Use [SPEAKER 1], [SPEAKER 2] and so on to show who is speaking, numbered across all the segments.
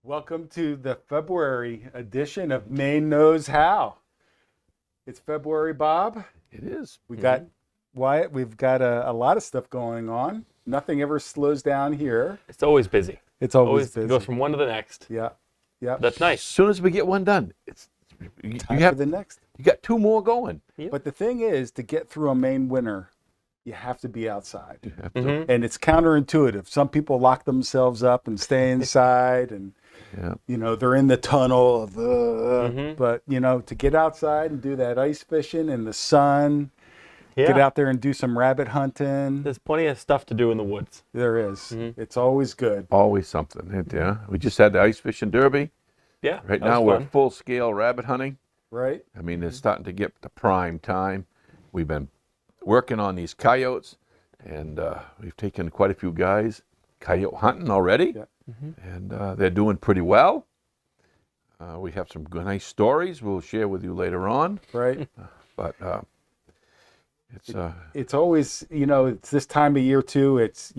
[SPEAKER 1] Welcome to the February edition of Maine Knows Howe. It's February, Bob.
[SPEAKER 2] It is.
[SPEAKER 1] We got Wyatt. We've got a lot of stuff going on. Nothing ever slows down here.
[SPEAKER 3] It's always busy.
[SPEAKER 1] It's always
[SPEAKER 3] It
[SPEAKER 1] busy.
[SPEAKER 3] goes from one to the next.
[SPEAKER 1] Yeah.
[SPEAKER 3] That's
[SPEAKER 2] As
[SPEAKER 3] nice.
[SPEAKER 2] soon as we get one done, you
[SPEAKER 1] Time
[SPEAKER 2] have
[SPEAKER 1] for the next.
[SPEAKER 2] you got two more going.
[SPEAKER 3] Yep.
[SPEAKER 1] But the thing is, to get through a Maine winter, you have to be outside.
[SPEAKER 2] You have to-
[SPEAKER 1] And it's counterintuitive. Some people lock themselves up and stay inside and
[SPEAKER 2] Yeah.
[SPEAKER 1] they're in the tunnel of but to get outside and do that ice fishing in the sun, get out there and do some rabbit hunting.
[SPEAKER 3] There's plenty of stuff to do in the woods.
[SPEAKER 1] There is. It's always good.
[SPEAKER 2] Always something. Yeah. We just had the ice fishing derby.
[SPEAKER 3] Yeah.
[SPEAKER 2] Right
[SPEAKER 3] that
[SPEAKER 2] now
[SPEAKER 3] was
[SPEAKER 2] we're
[SPEAKER 3] fun.
[SPEAKER 2] full scale rabbit hunting.
[SPEAKER 1] Right?
[SPEAKER 2] I mean, it's starting to get to prime time. We've been working on these coyotes, and we've taken quite a few guys coyote hunting already,
[SPEAKER 1] Yeah.
[SPEAKER 2] and they're doing pretty well. We have some nice stories we'll share with you later on,
[SPEAKER 1] Right?
[SPEAKER 2] but
[SPEAKER 1] It's always, it's this time of year too. It's,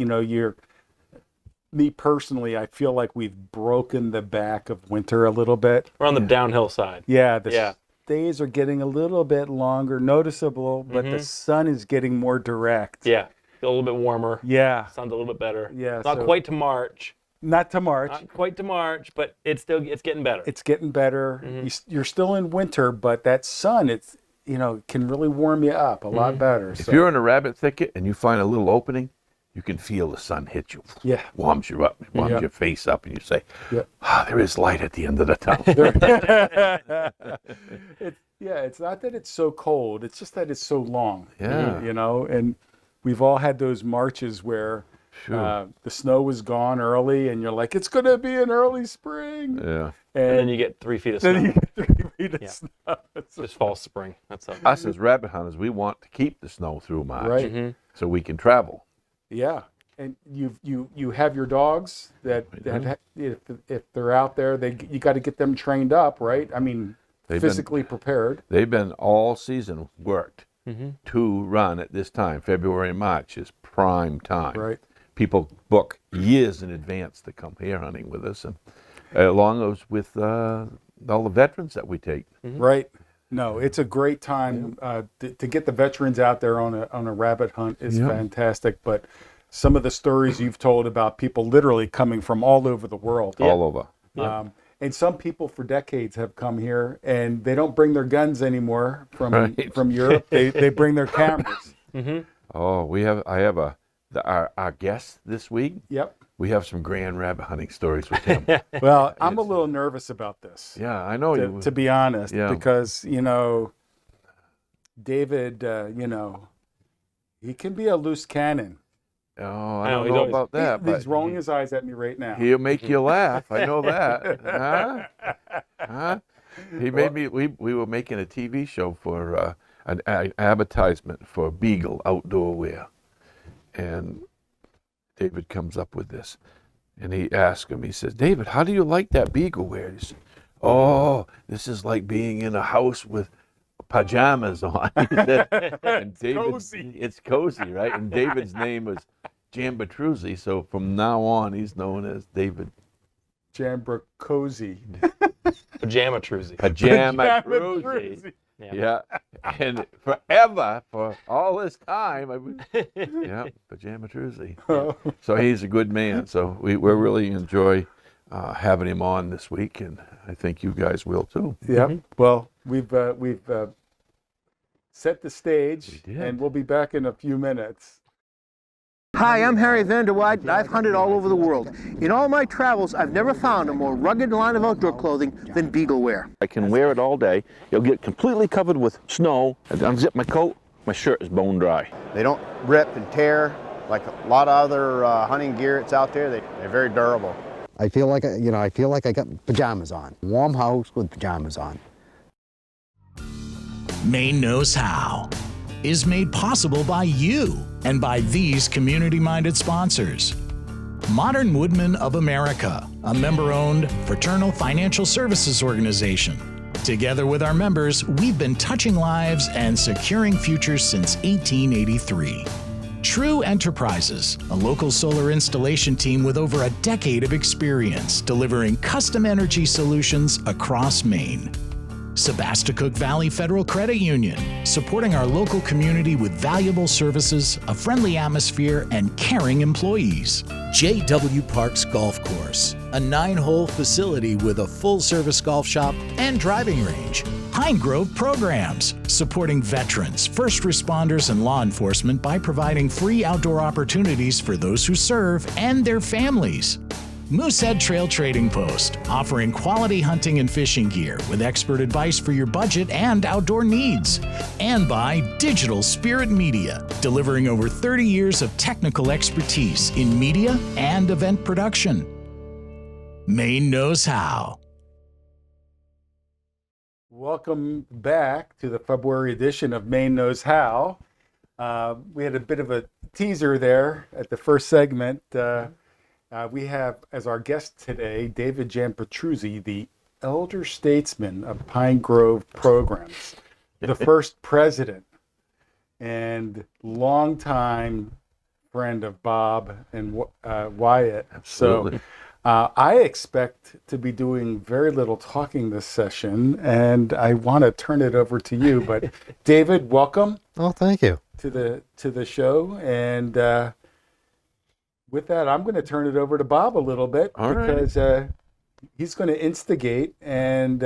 [SPEAKER 1] me personally, I feel like we've broken the back of winter a little bit.
[SPEAKER 3] We're on the downhill side.
[SPEAKER 1] Yeah. The
[SPEAKER 3] Yeah.
[SPEAKER 1] days are getting a little bit longer, noticeable, but the sun is getting more direct.
[SPEAKER 3] Yeah. A little bit warmer.
[SPEAKER 1] Yeah.
[SPEAKER 3] Sun's a little bit better.
[SPEAKER 1] Yeah,
[SPEAKER 3] Not
[SPEAKER 1] so-
[SPEAKER 3] quite to March.
[SPEAKER 1] Not to March.
[SPEAKER 3] Not quite to March, but it's getting better.
[SPEAKER 1] It's getting better. You're still in winter, but that sun, can really warm you up a lot better.
[SPEAKER 2] if you're in a rabbit thicket and you find a little opening, you can feel the sun hit you.
[SPEAKER 1] Yeah.
[SPEAKER 2] Warms you up, warms
[SPEAKER 1] Yeah.
[SPEAKER 2] your face up, and you say,
[SPEAKER 1] Yeah.
[SPEAKER 2] there is light at the end of the tunnel.
[SPEAKER 1] It's not that it's so cold. It's just that it's so long.
[SPEAKER 2] Yeah.
[SPEAKER 1] And we've all had those marches where
[SPEAKER 2] Sure.
[SPEAKER 1] the snow was gone early, and you're like, it's going to be an early spring.
[SPEAKER 2] Yeah.
[SPEAKER 3] and then you get 3 feet of
[SPEAKER 1] then
[SPEAKER 3] snow.
[SPEAKER 1] you get 3 feet of
[SPEAKER 3] Yeah.
[SPEAKER 1] snow. It's
[SPEAKER 3] Just fall spring. That's all.
[SPEAKER 2] Us as rabbit hunters, we want to keep the snow through March
[SPEAKER 1] right.
[SPEAKER 2] so we can travel.
[SPEAKER 1] Yeah. And you have your dogs that if they're out there, you got to get them trained up, right? I mean,
[SPEAKER 2] They've been-
[SPEAKER 1] physically prepared.
[SPEAKER 2] They've been all season worked to run at this time. February and March is prime time.
[SPEAKER 1] Right.
[SPEAKER 2] People book years in advance to come here hunting with us, and along those with all the veterans that we take.
[SPEAKER 1] Right. No, it's a great time to get the veterans out there on a rabbit hunt is fantastic. But some of the stories you've told about people literally coming from all over the world.
[SPEAKER 2] All over.
[SPEAKER 1] And some people for decades have come here and they don't bring their guns anymore from
[SPEAKER 2] Right.
[SPEAKER 1] from Europe. They bring their cameras.
[SPEAKER 2] Oh, I have our guest this week.
[SPEAKER 1] Yep.
[SPEAKER 2] We have some grand rabbit hunting stories with him.
[SPEAKER 1] Well, I'm a little nervous about this.
[SPEAKER 2] Yeah, I know you.
[SPEAKER 1] To be honest,
[SPEAKER 2] Yeah.
[SPEAKER 1] because David, he can be a loose cannon.
[SPEAKER 2] Oh, I
[SPEAKER 3] know,
[SPEAKER 2] don't
[SPEAKER 3] he's
[SPEAKER 2] know
[SPEAKER 3] always-
[SPEAKER 2] about that,
[SPEAKER 1] He's
[SPEAKER 2] but
[SPEAKER 1] rolling his eyes at me right now.
[SPEAKER 2] he'll make you laugh. I know that. Huh? He made me. We were making a TV show for an advertisement for Beagle outdoor wear, and David comes up with this, and he asks him. He says, "David, how do you like that Beagle wear?" He says, "Oh, this is like being in a house with pajamas on." He said, and David,
[SPEAKER 1] cozy.
[SPEAKER 2] It's cozy, right? And David's name was Giampetruzzi, so from now on, he's known as David
[SPEAKER 1] Jambrook Cozy.
[SPEAKER 3] Pajamatruzi.
[SPEAKER 2] Pajamatruzi. Yeah, and forever, for all this time, Pajamatruzi. Yeah. So he's a good man. So we really enjoy having him on this week, and I think you guys will too.
[SPEAKER 1] Yep. Well, we've set the stage,
[SPEAKER 2] We did.
[SPEAKER 1] and we'll be back in a few minutes.
[SPEAKER 4] Hi, I'm Harry Vanderwide, and I've hunted all over the world. In all my travels, I've never found a more rugged line of outdoor clothing than Beagle wear.
[SPEAKER 5] I can wear it all day. It'll get completely covered with snow. I unzip my coat, my shirt is bone dry.
[SPEAKER 6] They don't rip and tear like a lot of other hunting gear that's out there. They're very durable.
[SPEAKER 7] I feel like I got pajamas on. Warm house with pajamas on.
[SPEAKER 8] Maine Knows How is made possible by you and by these community-minded sponsors. Modern Woodmen of America, a member-owned fraternal financial services organization. Together with our members, we've been touching lives and securing futures since 1883. True Enterprises, a local solar installation team with over a decade of experience delivering custom energy solutions across Maine. Sebasticook Valley Federal Credit Union, supporting our local community with valuable services, a friendly atmosphere, and caring employees. JW Parks Golf Course, a 9-hole facility with a full-service golf shop and driving range. Pine Grove Programs, supporting veterans, first responders, and law enforcement by providing free outdoor opportunities for those who serve and their families. Moosehead Trail Trading Post, offering quality hunting and fishing gear with expert advice for your budget and outdoor needs. And by Digital Spirit Media, delivering over 30 years of technical expertise in media and event production. Maine Knows How.
[SPEAKER 1] Welcome back to the February edition of Maine Knows How. We had a bit of a teaser there at the first segment. We have as our guest today David Giampetruzzi, the elder statesman of Pine Grove Programs, the first president and longtime friend of Bob and Wyatt.
[SPEAKER 2] Absolutely.
[SPEAKER 1] So I expect to be doing very little talking this session, and I want to turn it over to you. But David, welcome
[SPEAKER 7] Oh, thank you.
[SPEAKER 1] to the show, and with that, I'm going to turn it over to Bob a little bit
[SPEAKER 2] All right.
[SPEAKER 1] because he's going to instigate and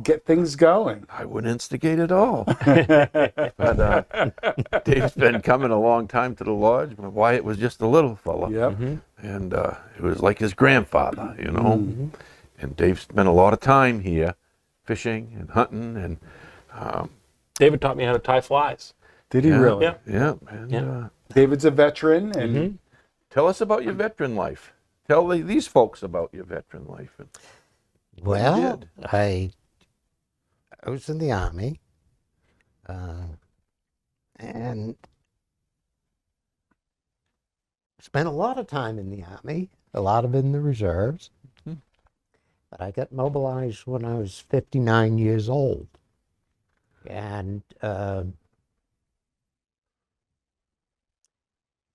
[SPEAKER 1] get things going.
[SPEAKER 2] I wouldn't instigate at all. But Dave's been coming a long time to the lodge. But Wyatt was just a little fella.
[SPEAKER 1] Yep.
[SPEAKER 2] And it was like his grandfather, you know.
[SPEAKER 1] Mm-hmm.
[SPEAKER 2] And Dave spent a lot of time here fishing and hunting. And
[SPEAKER 3] David taught me how to tie flies.
[SPEAKER 1] Did he really?
[SPEAKER 3] Yeah.
[SPEAKER 2] yeah. And,
[SPEAKER 3] Yeah.
[SPEAKER 1] David's a veteran, and
[SPEAKER 2] tell us about your veteran life. Tell these folks about your veteran life.
[SPEAKER 7] Well,
[SPEAKER 2] did.
[SPEAKER 7] I was in the Army, and spent a lot of time in the Army, a lot of it in the reserves. But I got mobilized when I was 59 years old. And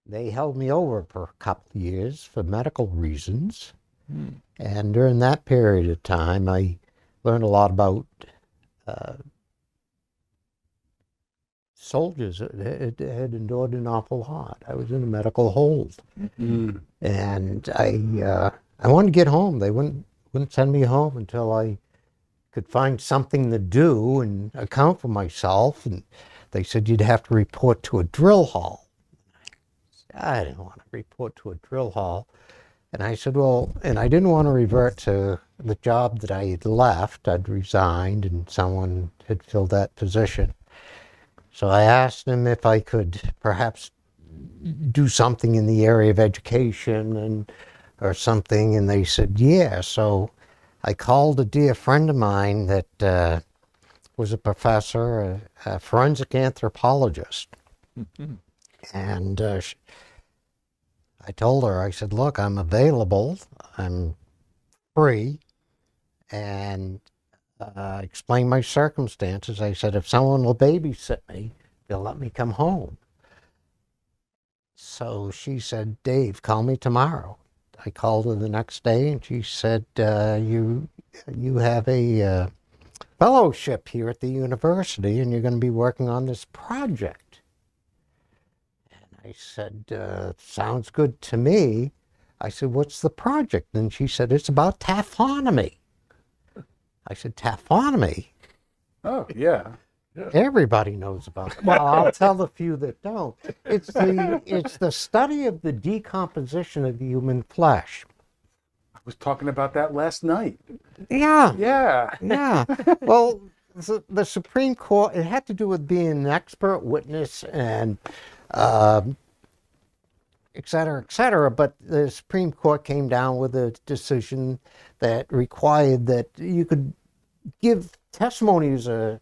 [SPEAKER 7] they held me over for a couple of years for medical reasons. And during that period of time, I learned a lot about soldiers that had endured an awful lot. I was in a medical hold. And I wanted to get home. They wouldn't send me home until I could find something to do and account for myself. And they said you'd have to report to a drill hall. I didn't want to report to a drill hall. And I said, well, and I didn't want to revert to the job that I had left. I'd resigned and someone had filled that position. So I asked them if I could perhaps do something in the area of education or something, and they said, yeah. So I called a dear friend of mine that was a professor, a forensic anthropologist. And I told her, I said, look, I'm available, I'm free, and I explained my circumstances. I said, if someone will babysit me, they'll let me come home. So she said, Dave, call me tomorrow. I called her the next day, and she said, you have a fellowship here at the university, and you're going to be working on this project. I said, sounds good to me. I said, what's the project? And she said, it's about taphonomy. I said, taphonomy?
[SPEAKER 1] oh yeah,
[SPEAKER 7] Everybody knows about it. Well, I'll tell the few that don't. It's the study of the decomposition of human flesh.
[SPEAKER 1] I was talking about that last night.
[SPEAKER 7] Yeah.
[SPEAKER 1] Yeah.
[SPEAKER 7] Yeah. Well, the Supreme Court, it had to do with being an expert witness and et cetera, but the Supreme Court came down with a decision that required that you could give testimony as a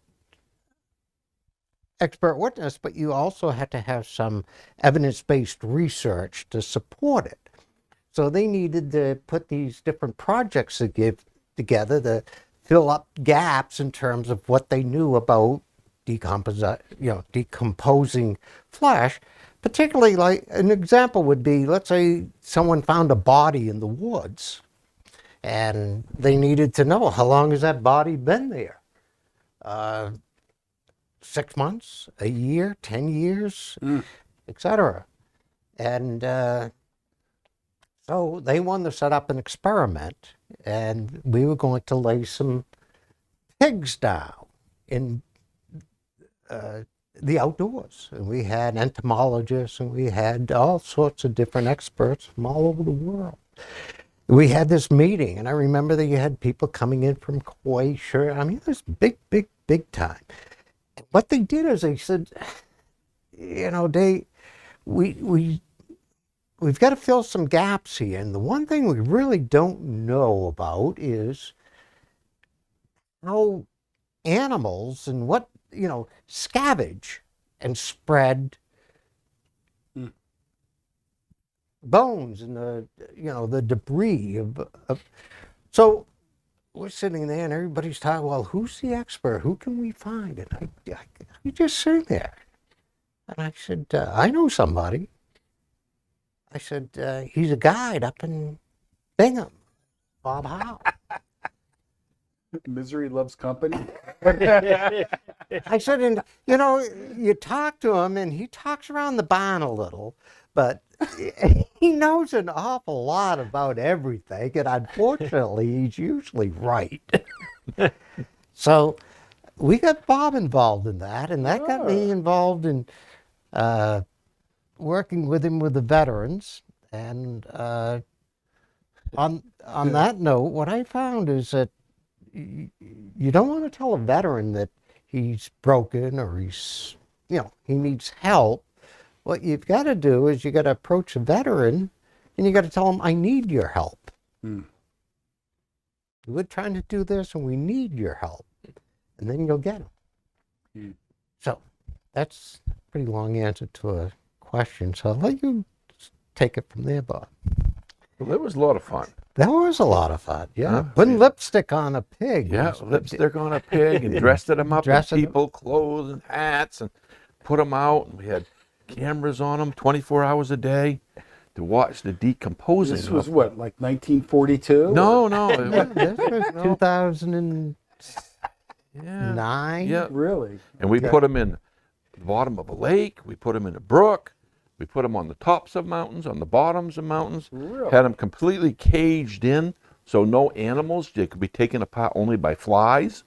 [SPEAKER 7] expert witness, but you also had to have some evidence-based research to support it. So they needed to put these different projects together to fill up gaps in terms of what they knew about decomposing flesh. particularly like an example would be, let's say someone found a body in the woods and they needed to know how long has that body been there? 6 months, a year, 10 years, etc. And so they wanted to set up an experiment, and we were going to lay some pigs down in the outdoors. And we had entomologists, and we had all sorts of different experts from all over the world. We had this meeting, and I remember that you had people coming in from Croatia. I mean, it was big, big, big time. And what they did is they said, you know, we've got to fill some gaps here. And the one thing we really don't know about is how animals and what, you know, scavenge and spread bones and the debris of. So we're sitting there and everybody's talking, well, who's the expert? Who can we find? And I just sitting there. And I said, I know somebody. I said, he's a guide up in Bingham, Bob Howe.
[SPEAKER 1] Misery loves company.
[SPEAKER 7] I said, and you talk to him and he talks around the barn a little, but he knows an awful lot about everything, and unfortunately, he's usually right. So we got Bob involved in that, and that got me involved in working with him with the veterans. And on that note, what I found is that you don't want to tell a veteran that he's broken or he needs help. What you've got to do is you got to approach a veteran and you got to tell him, I need your help. We're trying to do this and we need your help. And then you'll get him. So that's a pretty long answer to a question. So I'll let you take it from there, Bob.
[SPEAKER 2] Well, it was a lot of fun.
[SPEAKER 7] That was a lot of fun, yeah. Putting lipstick on a pig.
[SPEAKER 2] Yeah, lipstick on a pig and dressed them up in people, clothes and hats, and put them out. And we had cameras on them 24 hours a day to watch the decomposing.
[SPEAKER 1] This was what, like 1942?
[SPEAKER 2] No.
[SPEAKER 7] This was 2009.
[SPEAKER 2] Yeah.
[SPEAKER 1] Really?
[SPEAKER 2] And we put them in the bottom of a lake. We put them in a brook. We put them on the tops of mountains, on the bottoms of mountains.
[SPEAKER 1] Really?
[SPEAKER 2] Had them completely caged in, so no animals. They could be taken apart only by flies.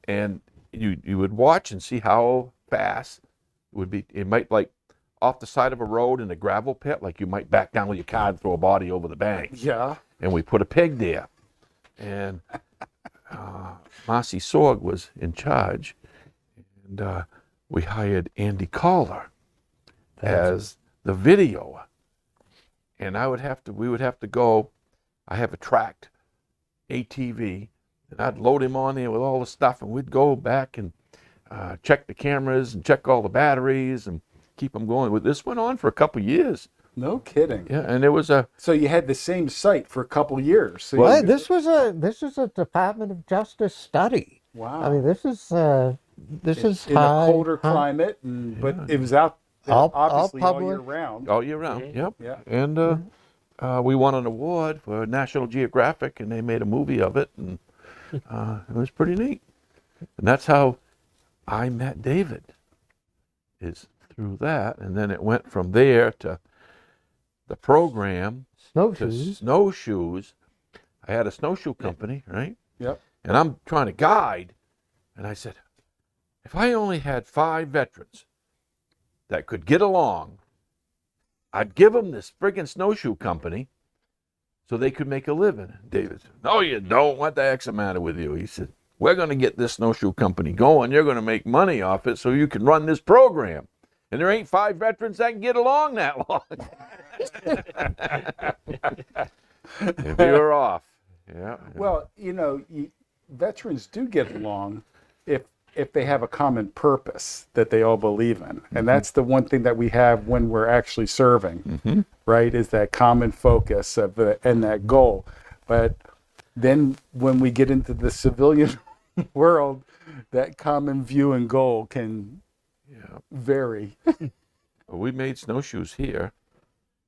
[SPEAKER 2] And you would watch and see how fast it would be. It might, like, off the side of a road in a gravel pit, like you might back down with your car and throw a body over the bank.
[SPEAKER 1] Yeah.
[SPEAKER 2] And we put a pig there. And Marcy Sorg was in charge. And we hired Andy Collar as the video. And we would have to go, I have a tracked ATV, and I'd load him on there with all the stuff, and we'd go back and check the cameras and check all the batteries and keep them going. This went on for a couple years.
[SPEAKER 1] No kidding.
[SPEAKER 2] Yeah, and it was
[SPEAKER 1] So you had the same site for a couple years. So
[SPEAKER 7] Well, this is a Department of Justice study.
[SPEAKER 1] Wow.
[SPEAKER 7] I mean, this is
[SPEAKER 1] in
[SPEAKER 7] high,
[SPEAKER 1] a colder climate, but it was out obviously all year round.
[SPEAKER 2] all year round. Yep.
[SPEAKER 1] Yeah.
[SPEAKER 2] And we won an award for National Geographic, and they made a movie of it, and it was pretty neat. And that's how I met David, is through that. And then it went from there to the program
[SPEAKER 7] Snowshoes.
[SPEAKER 2] to Snowshoes. I had a snowshoe company, right?
[SPEAKER 1] Yep.
[SPEAKER 2] And I'm trying to guide. And I said, if I only had 5 veterans that could get along, I'd give them this friggin' snowshoe company so they could make a living. David said, no, you don't. What the heck's the matter with you? He said, we're going to get this snowshoe company going. You're going to make money off it so you can run this program. And there ain't 5 veterans that can get along that long. If you're off. Yeah.
[SPEAKER 1] Well, veterans do get along if they have a common purpose that they all believe in. And that's the one thing that we have when we're actually serving, right, is that common focus and that goal. But then when we get into the civilian world, that common view and goal can vary.
[SPEAKER 2] we made snowshoes here,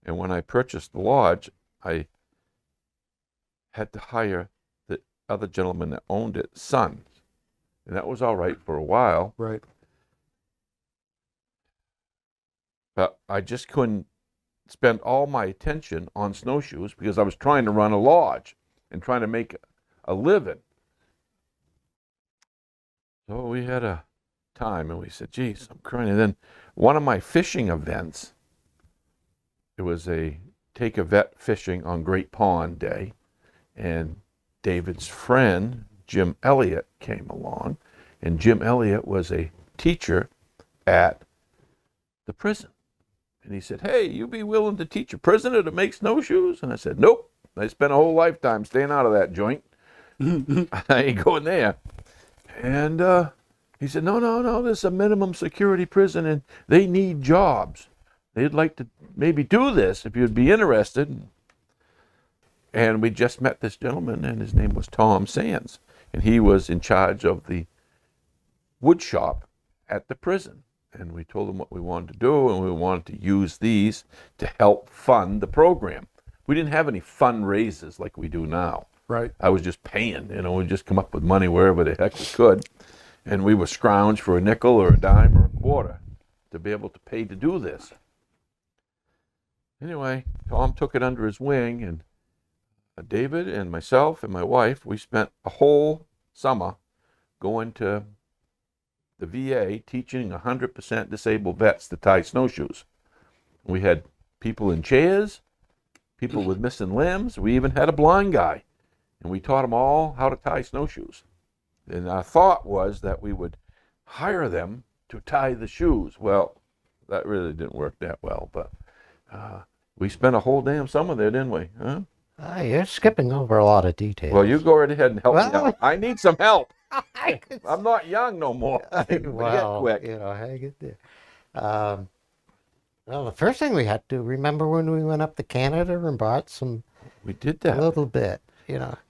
[SPEAKER 2] and when I purchased the lodge, I had to hire the other gentleman that owned it, son. And that was all right for a while,
[SPEAKER 1] Right.
[SPEAKER 2] but I just couldn't spend all my attention on snowshoes because I was trying to run a lodge and trying to make a living. So we had a time and we said, geez, I'm crying. And then one of my fishing events, it was a take a vet fishing on Great Pond Day, and David's friend, Jim Elliott, came along, and Jim Elliott was a teacher at the prison. And he said, hey, you be willing to teach a prisoner to make snowshoes? And I said, nope. I spent a whole lifetime staying out of that joint. I ain't going there. And he said, no, this is a minimum security prison, and they need jobs. They'd like to maybe do this if you'd be interested. And we just met this gentleman, and his name was Tom Sands. And he was in charge of the wood shop at the prison. And we told him what we wanted to do, and we wanted to use these to help fund the program. We didn't have any fundraisers like we do now.
[SPEAKER 1] Right.
[SPEAKER 2] I was just paying, we'd just come up with money wherever the heck we could. And we were scrounged for a nickel or a dime or a quarter to be able to pay to do this. Anyway, Tom took it under his wing, and David and myself and my wife, we spent a whole summer going to the VA teaching 100% disabled vets to tie snowshoes. We had people in chairs, people with missing limbs. We even had a blind guy, and we taught them all how to tie snowshoes. And our thought was that we would hire them to tie the shoes. Well, that really didn't work that well, but we spent a whole damn summer there, didn't we? Huh?
[SPEAKER 7] You're skipping over a lot of details.
[SPEAKER 2] Well, you go right ahead and help me
[SPEAKER 7] Well,
[SPEAKER 2] out. I need some help. I'm not young no more.
[SPEAKER 7] Well,
[SPEAKER 2] quick.
[SPEAKER 7] hang it there. Well, the first thing we had to remember when we went up to Canada and bought some,
[SPEAKER 2] We did
[SPEAKER 7] a
[SPEAKER 2] that.
[SPEAKER 7] little bit,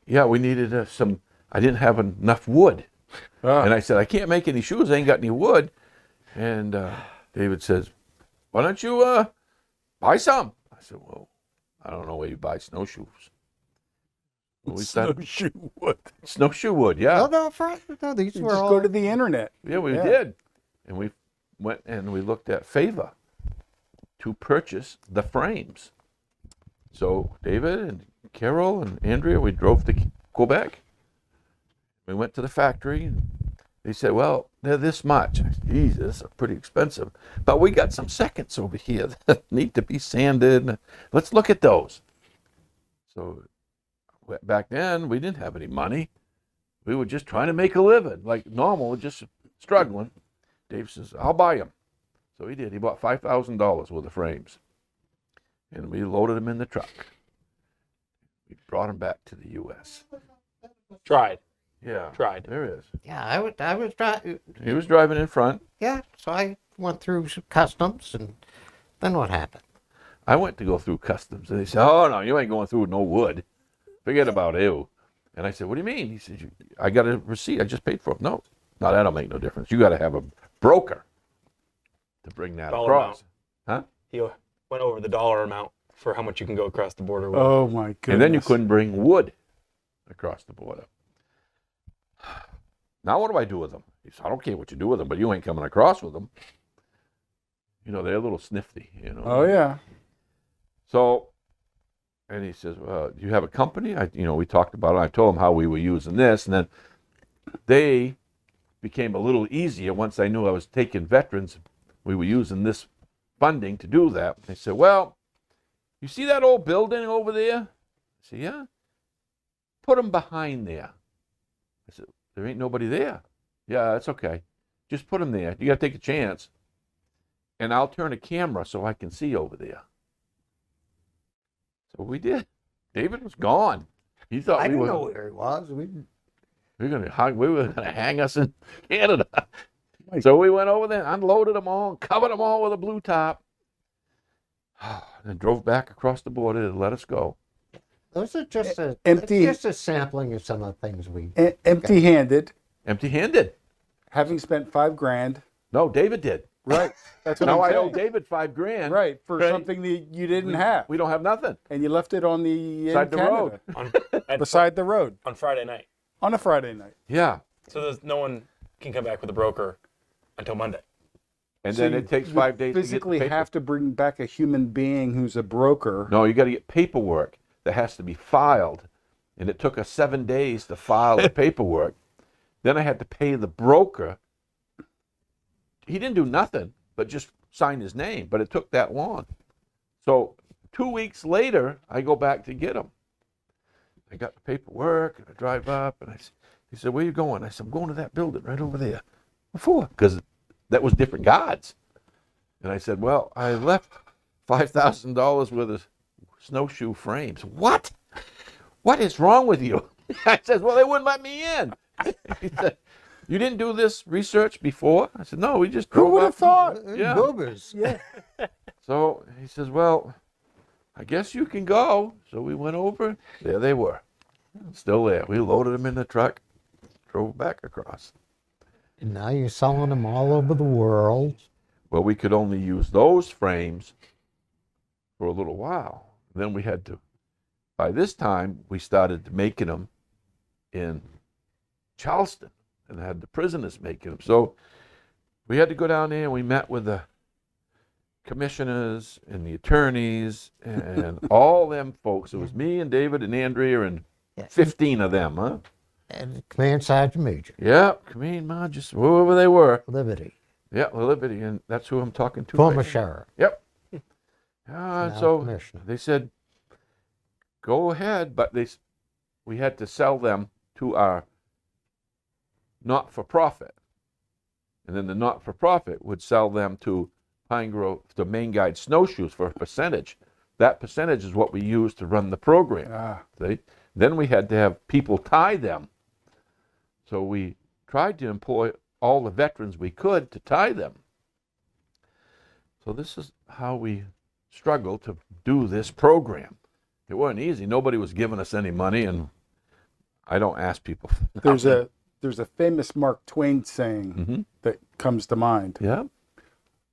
[SPEAKER 2] Yeah, we needed some. I didn't have enough wood. And I said, I can't make any shoes. I ain't got any wood. And David says, why don't you buy some? I said, well, I don't know where you buy snowshoes. Well, we started
[SPEAKER 1] Snowshoe wood.
[SPEAKER 2] snowshoe wood, yeah.
[SPEAKER 7] No, these
[SPEAKER 1] You
[SPEAKER 7] were
[SPEAKER 1] just
[SPEAKER 7] all.
[SPEAKER 1] go to the internet.
[SPEAKER 2] Yeah, we
[SPEAKER 1] Yeah.
[SPEAKER 2] did. And we went and we looked at Favor to purchase the frames. So David and Carol and Andrea, we drove to Quebec. We went to the factory, and they said, well, they're this much. I said, Jesus, this is pretty expensive. But we got some seconds over here that need to be sanded. Let's look at those. So back then, we didn't have any money. We were just trying to make a living, like normal, just struggling. Dave says, I'll buy them. So he did. He bought $5,000 worth of frames. And we loaded them in the truck. We brought them back to the U.S.
[SPEAKER 3] Tried.
[SPEAKER 2] Yeah.
[SPEAKER 3] Tried.
[SPEAKER 2] There is.
[SPEAKER 7] Yeah, I was trying.
[SPEAKER 2] He was driving in front.
[SPEAKER 7] Yeah, so I went through some customs, and then what happened?
[SPEAKER 2] I went to go through customs, and they said, oh, no, you ain't going through with no wood. Forget about you. And I said, what do you mean? He said, I got a receipt. I just paid for it. No, that'll make no difference. You got to have a broker to bring that
[SPEAKER 3] Dollar
[SPEAKER 2] across.
[SPEAKER 3] amount. He went over the dollar amount for how much you can go across the border with.
[SPEAKER 1] Oh my goodness.
[SPEAKER 2] And then you couldn't bring wood across the border. Now what do I do with them? He said, I don't care what you do with them, but you ain't coming across with them. They're a little snifty,
[SPEAKER 1] Oh yeah.
[SPEAKER 2] So, and he says, do you have a company? We talked about it. I told him how we were using this, and then they became a little easier once I knew I was taking veterans. We were using this funding to do that. They said, well, you see that old building over there? I said, yeah. Put them behind there. I said, there ain't nobody there. Yeah, that's okay. Just put them there. You got to take a chance. And I'll turn a camera so I can see over there. So we did. David was gone. He thought
[SPEAKER 7] I
[SPEAKER 2] we
[SPEAKER 7] didn't
[SPEAKER 2] were,
[SPEAKER 7] know where he was.
[SPEAKER 2] we were gonna hang us in Canada. So we went over there, unloaded them all, covered them all with a blue top, and drove back across the border to let us go.
[SPEAKER 7] Those are just
[SPEAKER 1] Empty-
[SPEAKER 7] just a sampling of some of the things we.
[SPEAKER 1] Empty-handed,
[SPEAKER 2] Empty-handed.
[SPEAKER 1] having spent $5,000.
[SPEAKER 2] No, David did.
[SPEAKER 1] Right. That's what
[SPEAKER 2] Now
[SPEAKER 1] I'm
[SPEAKER 2] I owe
[SPEAKER 1] saying.
[SPEAKER 2] David $5,000.
[SPEAKER 1] Right, for
[SPEAKER 2] Right.
[SPEAKER 1] something that you didn't have.
[SPEAKER 2] We don't have nothing.
[SPEAKER 1] And you left it on the
[SPEAKER 2] Side the road.
[SPEAKER 1] beside the road
[SPEAKER 3] On Friday night.
[SPEAKER 1] on a Friday night.
[SPEAKER 2] Yeah.
[SPEAKER 3] So no one can come back with a broker until Monday.
[SPEAKER 2] And
[SPEAKER 1] So
[SPEAKER 2] then
[SPEAKER 1] you
[SPEAKER 2] it takes
[SPEAKER 1] would
[SPEAKER 2] 5 days to
[SPEAKER 1] physically
[SPEAKER 2] get the paper.
[SPEAKER 1] have to bring back a human being who's a broker.
[SPEAKER 2] No, you got to get paperwork that has to be filed. And it took us 7 days to file the paperwork. Then I had to pay the broker. He didn't do nothing but just sign his name, but it took that long. So 2 weeks later, I go back to get him. I got the paperwork, and I drive up, and he said, "Where you going?" I said, "I'm going to that building right over there." What for? Because that was different guards. And I said, "Well, I left $5,000 worth of snowshoe frames." What? What is wrong with you? I said, "Well, they wouldn't let me in." He said, "You didn't do this research before?" I said, "No, we just drove
[SPEAKER 1] Who would have
[SPEAKER 2] up."
[SPEAKER 1] thought?
[SPEAKER 2] Yeah.
[SPEAKER 7] Goobers.
[SPEAKER 1] Yeah.
[SPEAKER 2] So he says, "Well, I guess you can go." So we went over. There they were. Still there. We loaded them in the truck, drove back across.
[SPEAKER 7] And now you're selling them all over the world.
[SPEAKER 2] Well, we could only use those frames for a little while. Then we had to, by this time, we started making them in Charleston and had the prisoners making them. So we had to go down there and we met with the commissioners and the attorneys and all them folks. It was me and David and Andrea and 15 of them, huh?
[SPEAKER 7] And Command Sergeant Major.
[SPEAKER 2] Yep, Command Just whoever they were.
[SPEAKER 7] Liberty.
[SPEAKER 2] Yeah, Liberty, and that's who I'm talking to.
[SPEAKER 7] Former
[SPEAKER 2] right now.
[SPEAKER 7] sheriff.
[SPEAKER 2] Yep.
[SPEAKER 7] Now
[SPEAKER 2] So
[SPEAKER 7] commissioner.
[SPEAKER 2] they said, "Go ahead," but we had to sell them to our not-for-profit, and then the not-for-profit would sell them to Pine Grove, to Maine Guide Snowshoes for a percentage. That percentage is what we used to run the program.
[SPEAKER 1] Ah.
[SPEAKER 2] See? Then we had to have people tie them. So we tried to employ all the veterans we could to tie them. So this is how we struggled to do this program. It wasn't easy. Nobody was giving us any money, and I don't ask people.
[SPEAKER 1] There's a famous Mark Twain saying
[SPEAKER 2] Mhm.
[SPEAKER 1] that comes to mind.
[SPEAKER 2] Yeah.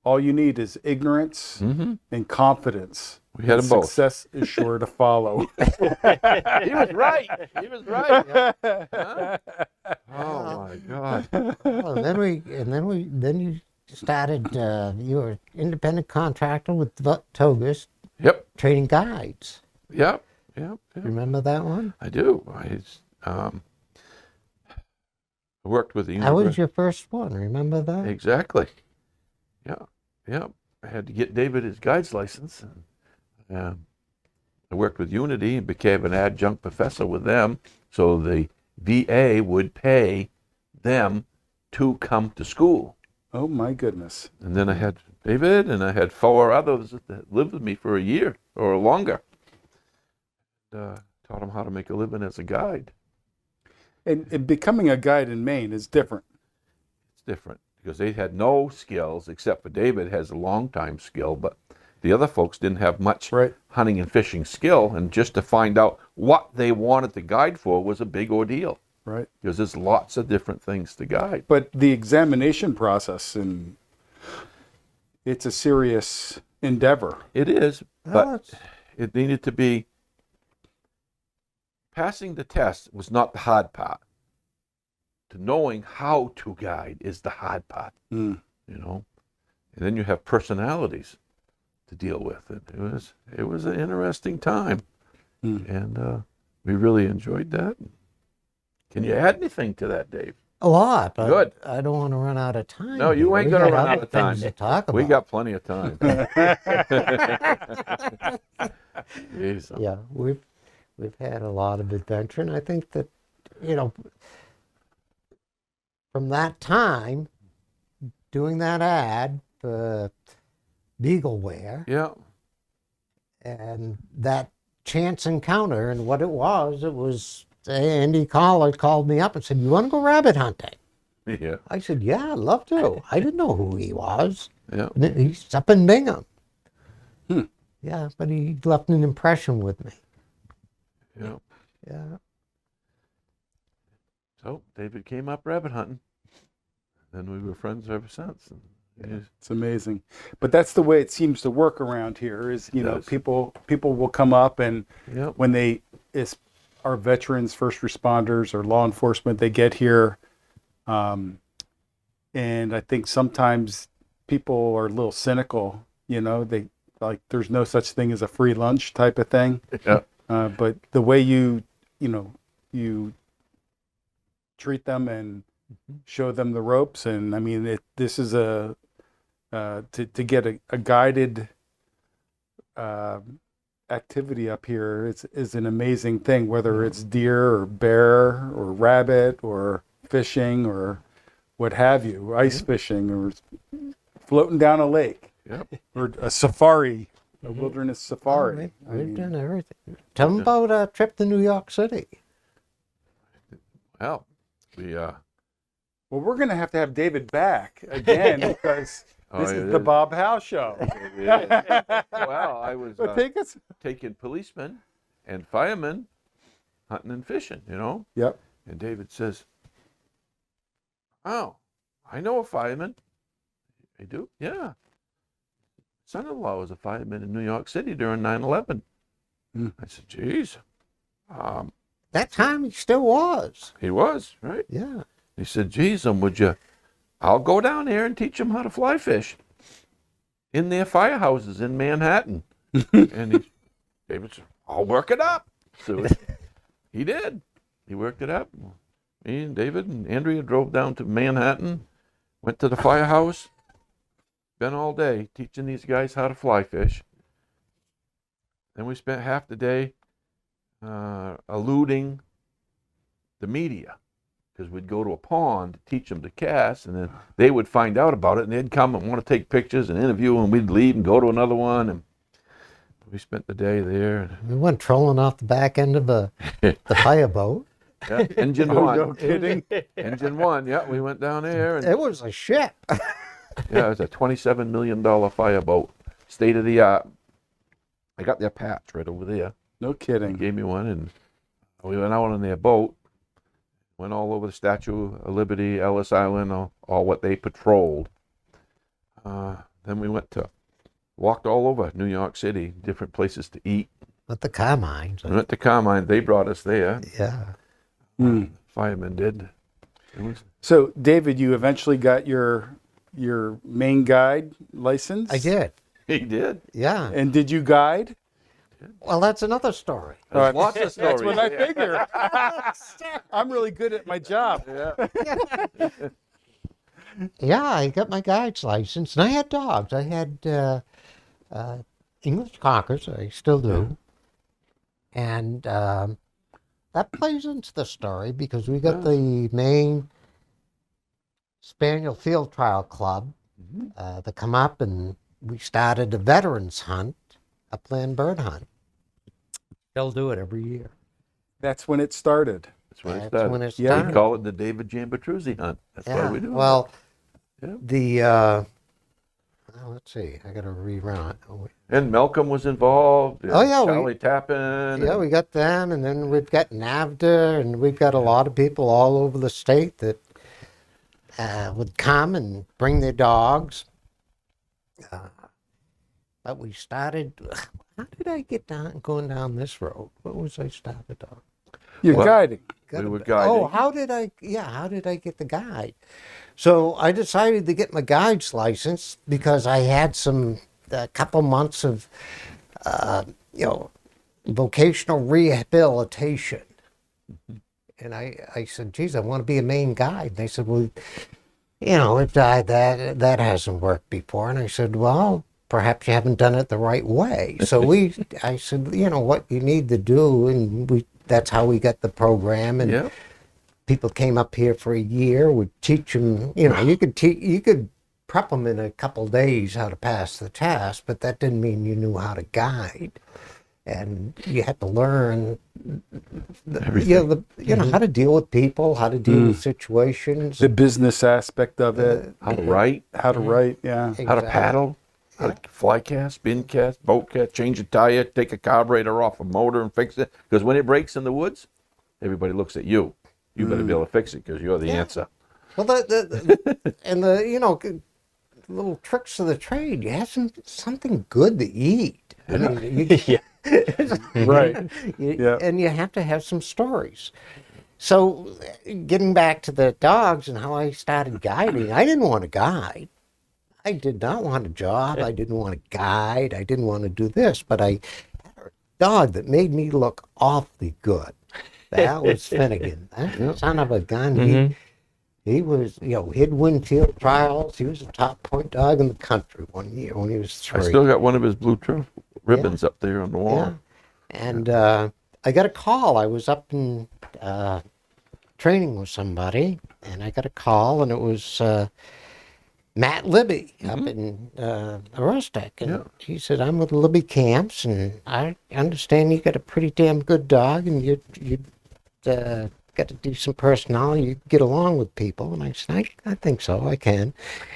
[SPEAKER 1] All you need is ignorance and confidence.
[SPEAKER 2] We had
[SPEAKER 1] and
[SPEAKER 2] them both.
[SPEAKER 1] Success is sure to follow.
[SPEAKER 2] He was right. He was right. Huh? Oh my God.
[SPEAKER 7] Well, then you started. You were an independent contractor with Togus,
[SPEAKER 2] Yep.
[SPEAKER 7] trading guides.
[SPEAKER 2] Yep. Yep. Yep.
[SPEAKER 7] Remember that one?
[SPEAKER 2] I do. I worked with the
[SPEAKER 7] That was
[SPEAKER 2] university.
[SPEAKER 7] your first one. Remember that?
[SPEAKER 2] Exactly. Yeah. Yeah. I had to get David his guide's license. And I worked with Unity and became an adjunct professor with them. So the VA would pay them to come to school.
[SPEAKER 1] Oh my goodness.
[SPEAKER 2] And then I had David and I had 4 others that lived with me for a year or longer. Taught them how to make a living as a guide.
[SPEAKER 1] And becoming a guide in Maine is different.
[SPEAKER 2] It's different because they had no skills except for David has a long time skill, but the other folks didn't have much
[SPEAKER 1] Right.
[SPEAKER 2] hunting and fishing skill, and just to find out what they wanted to guide for was a big ordeal
[SPEAKER 1] Right.
[SPEAKER 2] because there's lots of different things to guide.
[SPEAKER 1] But the examination process, and it's a serious endeavor.
[SPEAKER 2] It is,
[SPEAKER 7] Well,
[SPEAKER 2] but it needed to be. Passing the test was not the hard part. To knowing how to guide is the hard part,
[SPEAKER 1] Mm.
[SPEAKER 2] you know. And then you have personalities to deal with. It was an interesting time, and we really enjoyed that. Can you add anything to that, Dave?
[SPEAKER 7] A lot, but
[SPEAKER 2] Good.
[SPEAKER 7] I don't want to run out of time.
[SPEAKER 2] No, you
[SPEAKER 7] here.
[SPEAKER 2] ain't
[SPEAKER 7] We
[SPEAKER 2] gonna
[SPEAKER 7] got
[SPEAKER 2] run
[SPEAKER 7] other
[SPEAKER 2] out of time.
[SPEAKER 7] things to talk about.
[SPEAKER 2] We got plenty of time. Jeez.
[SPEAKER 7] Yeah, we've had a lot of adventure, and I think that, you know, from that time, doing that ad for Beagleware
[SPEAKER 2] Yeah.
[SPEAKER 7] and that chance encounter, and what it was Andy Collard called me up and said, "You want to go rabbit hunting?"
[SPEAKER 2] Yeah.
[SPEAKER 7] I said, "Yeah, I'd love to." I didn't know who he was.
[SPEAKER 2] Yeah.
[SPEAKER 7] And he's up in Bingham. Yeah, but he left an impression with me.
[SPEAKER 2] Yeah.
[SPEAKER 7] Yeah.
[SPEAKER 2] So David came up rabbit hunting. Then we were friends ever since. And
[SPEAKER 1] It's amazing. But that's the way it seems to work around here is, you know,
[SPEAKER 2] does.
[SPEAKER 1] people will come up and
[SPEAKER 2] Yep.
[SPEAKER 1] when our veterans, first responders or law enforcement, they get here. And I think sometimes people are a little cynical, you know, they like there's no such thing as a free lunch type of thing.
[SPEAKER 2] Yeah.
[SPEAKER 1] But the way you treat them and show them the ropes, and I mean, this is to get a guided activity up here is an amazing thing, whether it's deer or bear or rabbit or fishing or what have you, ice fishing or floating down a lake.
[SPEAKER 2] Yep.
[SPEAKER 1] Or a safari, a wilderness safari. I
[SPEAKER 7] We've
[SPEAKER 1] mean,
[SPEAKER 7] done everything. Tell them about a trip to New York City.
[SPEAKER 2] Well, we
[SPEAKER 1] well, we're going to have David back again because this is the Bob Howe Show.
[SPEAKER 2] well, I was
[SPEAKER 1] But take us.
[SPEAKER 2] taking policemen and firemen hunting and fishing, you know.
[SPEAKER 1] Yep.
[SPEAKER 2] And David says, "Oh, I know a fireman." I do? Yeah. Son-in-law was a fireman in New York City during 9/11.
[SPEAKER 1] Mm.
[SPEAKER 2] I said, "Geez."
[SPEAKER 7] That time he still was.
[SPEAKER 2] He was, right?
[SPEAKER 7] Yeah.
[SPEAKER 2] He said, "Geez, would you? I'll go down there and teach them how to fly fish in their firehouses in Manhattan." And David said, "I'll work it up." So he did. He worked it up. Me and David and Andrea drove down to Manhattan, went to the firehouse, spent all day teaching these guys how to fly fish. Then we spent half the day eluding the media, because we'd go to a pond to teach them to cast, and then they would find out about it, and they'd come and want to take pictures and interview, and we'd leave and go to another one, and we spent the day there.
[SPEAKER 7] We went trolling off the back end of the fireboat.
[SPEAKER 2] Yeah, engine one.
[SPEAKER 1] No kidding.
[SPEAKER 2] Engine one, yeah, we went down there, and
[SPEAKER 7] It was a ship.
[SPEAKER 2] yeah, it was a $27 million fireboat, state of the art. I got their patch right over there.
[SPEAKER 1] No
[SPEAKER 2] They
[SPEAKER 1] kidding.
[SPEAKER 2] gave me one, and we went out on their boat, went all over the Statue of Liberty, Ellis Island, all what they patrolled. Then we walked all over New York City, different places to eat.
[SPEAKER 7] With the Carmines.
[SPEAKER 2] We went to Carmine. They brought us there.
[SPEAKER 7] Yeah.
[SPEAKER 2] Firemen did. It was,
[SPEAKER 1] So, David, you eventually got your Maine guide license?
[SPEAKER 7] I did.
[SPEAKER 2] he did.
[SPEAKER 7] Yeah.
[SPEAKER 1] And did you guide?
[SPEAKER 7] Well, that's another story.
[SPEAKER 2] There's lots of stories.
[SPEAKER 1] That's what I figure. I'm really good at my job.
[SPEAKER 2] Yeah.
[SPEAKER 7] Yeah, I got my guide's license, and I had dogs. I had English Cockers, I still do. And that plays into the story because we got the Maine Spaniel Field Trial Club that come up, and we started a veterans hunt, upland bird hunt. They'll do it every year.
[SPEAKER 1] That's when it started.
[SPEAKER 2] That's when it
[SPEAKER 7] That's
[SPEAKER 2] started.
[SPEAKER 7] when it
[SPEAKER 1] Yeah.
[SPEAKER 7] started.
[SPEAKER 2] We call it the David Giampetruzzi hunt. That's why we do it.
[SPEAKER 7] Well,
[SPEAKER 2] Yeah.
[SPEAKER 7] well, let's see. I got to rerun it.
[SPEAKER 2] And Malcolm was involved. And
[SPEAKER 7] Oh, yeah,
[SPEAKER 2] Charlie Tappan.
[SPEAKER 7] Yeah, we got them, and then we've got NAVDA, and we've got a lot of people all over the state that would come and bring their dogs. But we started. How did I get going down this road? What was I started on?
[SPEAKER 1] You're
[SPEAKER 2] Well,
[SPEAKER 1] guiding.
[SPEAKER 2] We were guiding.
[SPEAKER 7] Oh, how did I get the guide? So I decided to get my guide's license because I had a couple months of, vocational rehabilitation. And I said, geez, I want to be a Maine guide. And they said, well, that hasn't worked before. And I said, well, perhaps you haven't done it the right way. So I said, what you need to do, and that's how we got the program. And
[SPEAKER 2] Yeah.
[SPEAKER 7] people came up here for a year. We'd teach them. You could prep them in a couple days how to pass the test, but that didn't mean you knew how to guide. And you had to learn, how to deal with people, how to deal with situations.
[SPEAKER 1] The business aspect of it.
[SPEAKER 2] How to write,
[SPEAKER 1] How to write, yeah.
[SPEAKER 2] how to paddle, how to fly cast, spin cast, boat cast, change a tire, take a carburetor off a motor and fix it. Because when it breaks in the woods, everybody looks at you. You better be able to fix it because you're the answer.
[SPEAKER 7] Well, little tricks of the trade. You have something good to eat. I mean,
[SPEAKER 1] Right. Yeah.
[SPEAKER 7] And you have to have some stories. So, getting back to the dogs and how I started guiding, I didn't want to guide. I did not want a job. I didn't want to guide. I didn't want to do this. But I had a dog that made me look awfully good. That was Finnegan. That son of a gun. He was, he'd win field trials. He was a top point dog in the country one year when he was 3.
[SPEAKER 2] I still got one of his blue ribbons up there on the wall.
[SPEAKER 7] Yeah. And I got a call. I was up in training with somebody, and I got a call, and it was Matt Libby up in Aroostook. And he said, I'm with Libby Camps, and I understand you got a pretty damn good dog, and you got a decent personality. You get along with people. And I said, I think so. I can.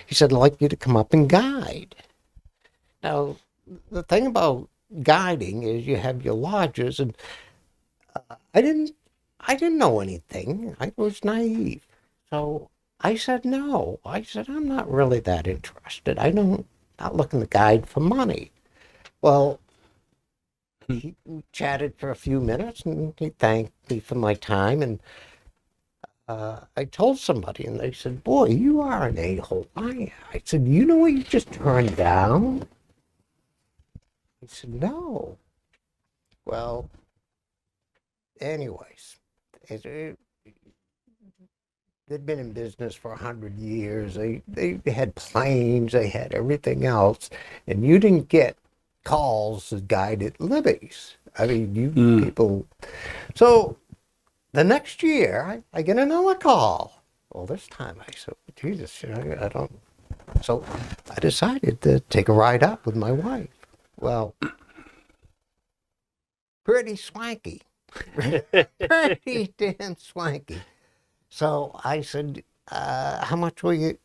[SPEAKER 7] He said, I'd like you to come up and guide. Now, the thing about guiding is you have your lodges, and I didn't know anything. I was naive. So I said no. I said, I'm not really that interested. Not looking to guide for money. Well, we chatted for a few minutes, and he thanked me for my time, and I told somebody, and they said, boy, you are an a-hole. I said, you know what you just turned down? He said, no. Well, anyways, they'd been in business for 100 years. They had planes, they had everything else, and you didn't get calls to guide at Libby's. I mean, you people. So the next year, I get another call. Well, this time I said, Jesus, I don't. So I decided to take a ride up with my wife. Well, pretty swanky. Pretty damn swanky. So I said, how much will you,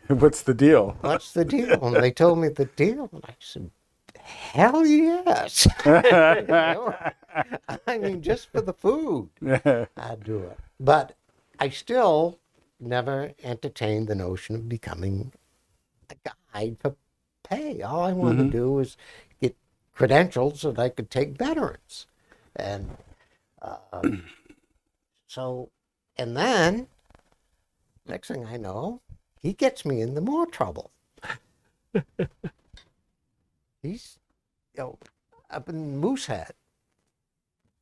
[SPEAKER 1] What's the deal?
[SPEAKER 7] what's the deal? And they told me the deal. And I said, hell yes. I mean, just for the food, I'd do it. But I still never entertained the notion of becoming a guide for pay. All I wanted to do was get credentials so that I could take veterans. And and then, next thing I know, he gets me into more trouble. He's, up in Moosehead.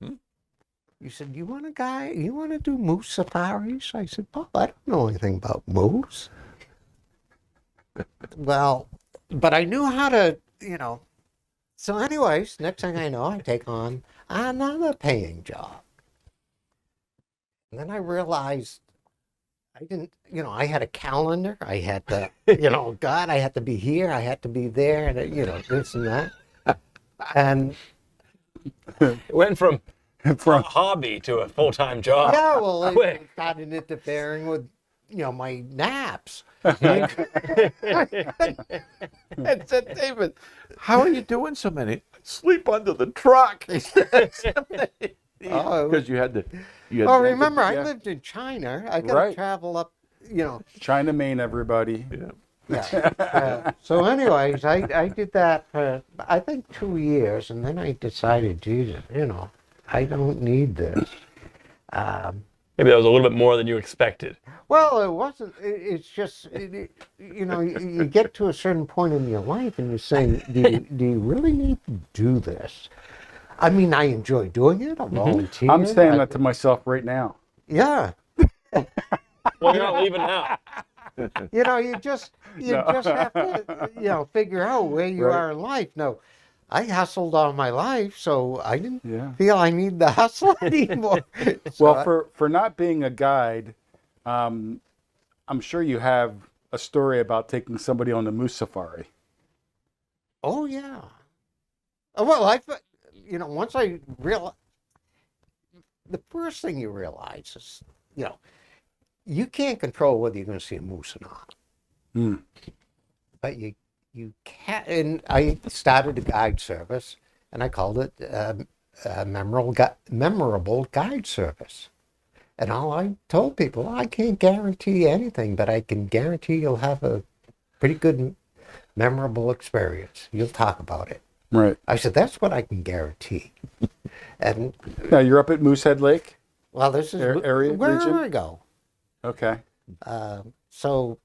[SPEAKER 7] You said, you want to do moose safaris? I said, Bob, I don't know anything about moose. Well, but I knew how to, So anyways, next thing I know, I take on another paying job. And then I realized I didn't, I had a calendar. I had to, God, I had to be here. I had to be there, and, this and that. And
[SPEAKER 3] It went from a hobby to a full-time job.
[SPEAKER 7] yeah, well, it
[SPEAKER 3] Quick.
[SPEAKER 7] started interfering with, my naps.
[SPEAKER 2] I said, David, how are you doing so many? Sleep under the truck. Because you had to.
[SPEAKER 7] Oh, remember, I lived in China. I got to
[SPEAKER 1] Right.
[SPEAKER 7] travel up,
[SPEAKER 1] China, Maine, everybody.
[SPEAKER 7] Yeah. So anyways, I did that for, I think, 2 years, and then I decided, Jesus, I don't need this.
[SPEAKER 3] Maybe that was a little bit more than you expected.
[SPEAKER 7] Well, it wasn't. It's just, you get to a certain point in your life, and you're saying, do you really need to do this? I mean, I enjoy doing it. I volunteer.
[SPEAKER 1] I'm saying that to myself right now.
[SPEAKER 7] Yeah.
[SPEAKER 3] Well, you're not leaving now.
[SPEAKER 7] You just have to, figure out where you
[SPEAKER 1] Right.
[SPEAKER 7] are in life. No, I hustled all my life, so I didn't
[SPEAKER 1] Yeah.
[SPEAKER 7] feel I need the hustle anymore.
[SPEAKER 1] Well, for not being a guide, I'm sure you have a story about taking somebody on the moose safari.
[SPEAKER 7] Oh yeah. Well, once I realized, the first thing you realize is, you can't control whether you're going to see a moose or not. But you can. And I started a guide service, and I called it a memorable guide service. And all I told people, I can't guarantee anything, but I can guarantee you'll have a pretty good, memorable experience. You'll talk about it.
[SPEAKER 1] Right.
[SPEAKER 7] I said, that's what I can guarantee. And,
[SPEAKER 1] Now you're up at Moosehead Lake
[SPEAKER 7] well, this is
[SPEAKER 1] area
[SPEAKER 7] where
[SPEAKER 1] region.
[SPEAKER 7] I go.
[SPEAKER 1] Okay.
[SPEAKER 7] So,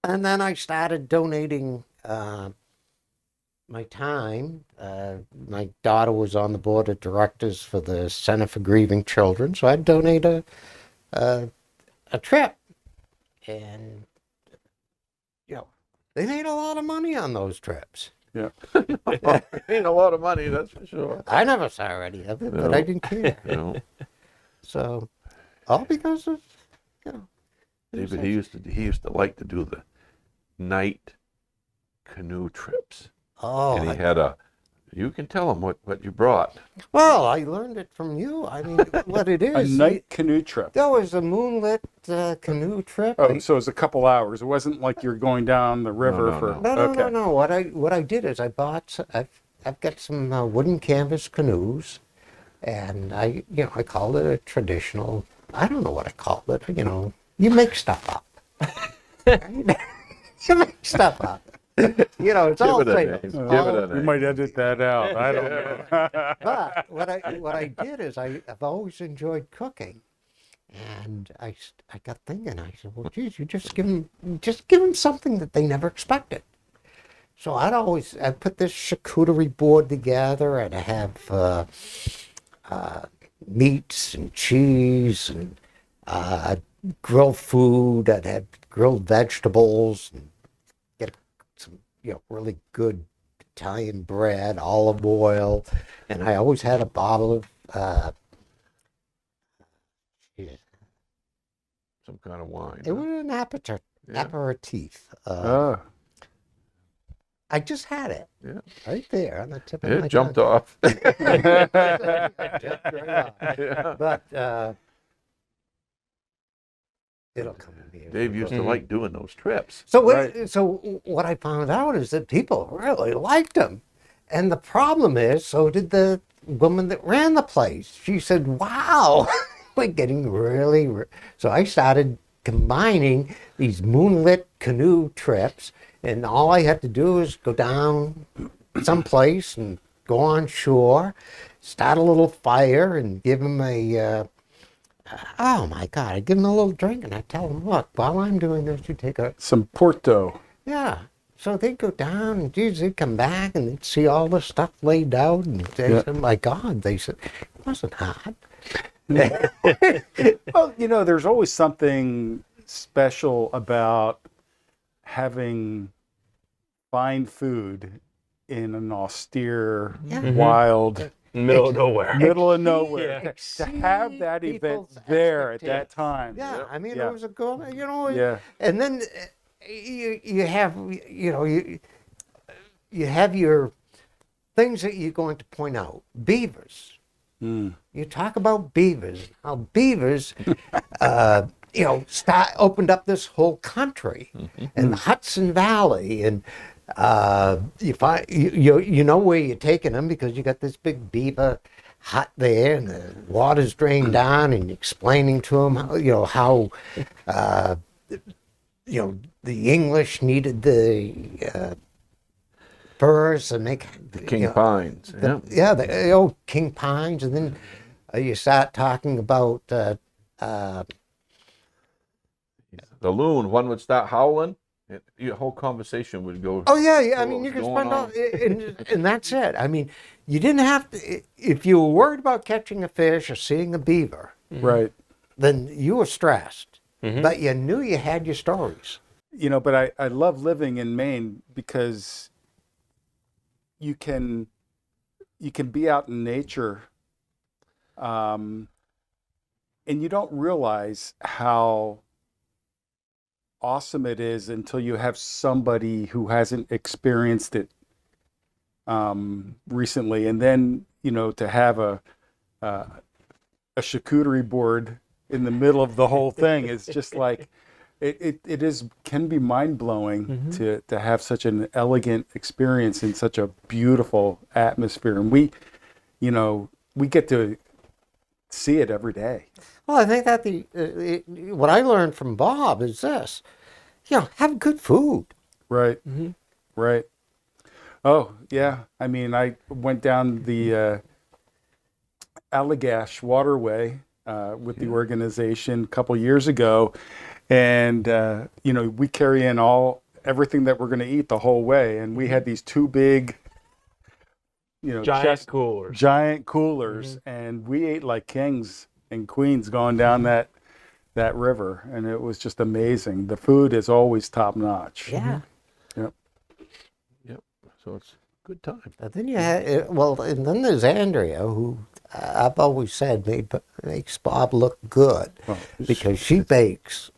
[SPEAKER 7] and then I started donating my time. My daughter was on the board of directors for the Center for Grieving Children, so I'd donate a trip. And, you know, they made a lot of money on those trips.
[SPEAKER 1] Yeah.
[SPEAKER 2] Ain't a lot of money, that's for sure.
[SPEAKER 7] I never saw any of it, but I didn't care.
[SPEAKER 2] You know,
[SPEAKER 7] So, all because of, you know.
[SPEAKER 2] David, he used to like to do the night canoe trips.
[SPEAKER 7] Oh,
[SPEAKER 2] And he had you can tell him what you brought.
[SPEAKER 7] well, I learned it from you. I mean, what it
[SPEAKER 1] A
[SPEAKER 7] is.
[SPEAKER 1] night canoe trip.
[SPEAKER 7] There was a moonlit canoe trip.
[SPEAKER 1] Oh, so it was a couple hours. It wasn't like you're going down the river
[SPEAKER 2] no,
[SPEAKER 1] for.
[SPEAKER 2] no.
[SPEAKER 7] No. What I did is I bought. I've got some wooden canvas canoes, and I called it a traditional. I don't know what I called it. You know, you make stuff up. You make stuff up. You know, it's all
[SPEAKER 2] Give it a
[SPEAKER 7] same.
[SPEAKER 2] name. Give it a
[SPEAKER 1] We
[SPEAKER 2] name.
[SPEAKER 1] might edit that out. I don't know.
[SPEAKER 7] But what I did is I've always enjoyed cooking, and I got thinking. I said, well, geez, you just give them something that they never expected. So I put this charcuterie board together, and I have meats and cheese and grilled food. I'd have grilled vegetables and get some really good Italian bread, olive oil, and I always had a bottle of
[SPEAKER 2] Some kind of wine.
[SPEAKER 7] it was an aperitif.
[SPEAKER 1] Oh.
[SPEAKER 7] I just had it
[SPEAKER 2] Yeah.
[SPEAKER 7] right there on the tip of my
[SPEAKER 2] It jumped
[SPEAKER 7] tongue.
[SPEAKER 2] off.
[SPEAKER 7] It jumped right off.
[SPEAKER 2] Yeah.
[SPEAKER 7] But it'll come in here.
[SPEAKER 2] Dave used to like doing those trips.
[SPEAKER 7] So
[SPEAKER 1] Right.
[SPEAKER 7] so what I found out is that people really liked them, and the problem is, so did the woman that ran the place. She said, "Wow, we're getting really." So I started combining these moonlit canoe trips, and all I had to do is go down someplace and go on shore, start a little fire, and give them a. Oh my God! I give them a little drink, and I tell them, "Look, while I'm doing this, you take a."
[SPEAKER 1] Some Porto.
[SPEAKER 7] Yeah. So they'd go down, and geez, they'd come back, and they'd see all the stuff laid out, and they said, "My God," they said, "It wasn't hot."
[SPEAKER 1] Well, there's always something special about having fine food in an austere, wild,
[SPEAKER 3] Middle of nowhere.
[SPEAKER 1] middle of nowhere.
[SPEAKER 3] Yeah.
[SPEAKER 1] To have that event
[SPEAKER 7] People's
[SPEAKER 1] there at that
[SPEAKER 7] expectations.
[SPEAKER 1] time.
[SPEAKER 7] Yeah, I mean,
[SPEAKER 1] Yeah.
[SPEAKER 7] it was a good,
[SPEAKER 1] Yeah.
[SPEAKER 7] and then you have, you have your things that you're going to point out. Beavers. You talk about beavers, how beavers, opened up this whole country, and the Hudson Valley, and you find you know where you're taking them because you got this big beaver hut there, and the water's drained down, and you're explaining to them how the English needed the furs to make
[SPEAKER 2] The king pines.
[SPEAKER 7] the old king pines, and then you start talking about
[SPEAKER 2] The loon, one would start howling. Your whole conversation would go.
[SPEAKER 7] oh yeah, I mean,
[SPEAKER 2] What's
[SPEAKER 7] you can
[SPEAKER 2] going
[SPEAKER 7] spend all,
[SPEAKER 2] on?
[SPEAKER 7] and that's it. I mean, you didn't have to, if you were worried about catching a fish or seeing a beaver,
[SPEAKER 1] Right.
[SPEAKER 7] then you were stressed, but you knew you had your stories.
[SPEAKER 1] But I love living in Maine because you can be out in nature, and you don't realize how awesome it is until you have somebody who hasn't experienced it recently, and then to have a charcuterie board in the middle of the whole thing is just like it can be mind-blowing to have such an elegant experience in such a beautiful atmosphere, and we get to see it every day.
[SPEAKER 7] Well, I think that what I learned from Bob is this: have good food.
[SPEAKER 1] Right. Right. Oh, yeah. I mean, I went down the Allagash Waterway with the organization a couple years ago, and we carry in everything that we're going to eat the whole way, and we had these two big,
[SPEAKER 3] Giant
[SPEAKER 1] coolers, and we ate like kings and queens going down that river, and it was just amazing. The food is always top notch.
[SPEAKER 7] Yeah.
[SPEAKER 1] Yep.
[SPEAKER 2] Yep. So it's a good time.
[SPEAKER 7] And then you had, and then there's Andrea, who I've always said makes Bob look good because she bakes.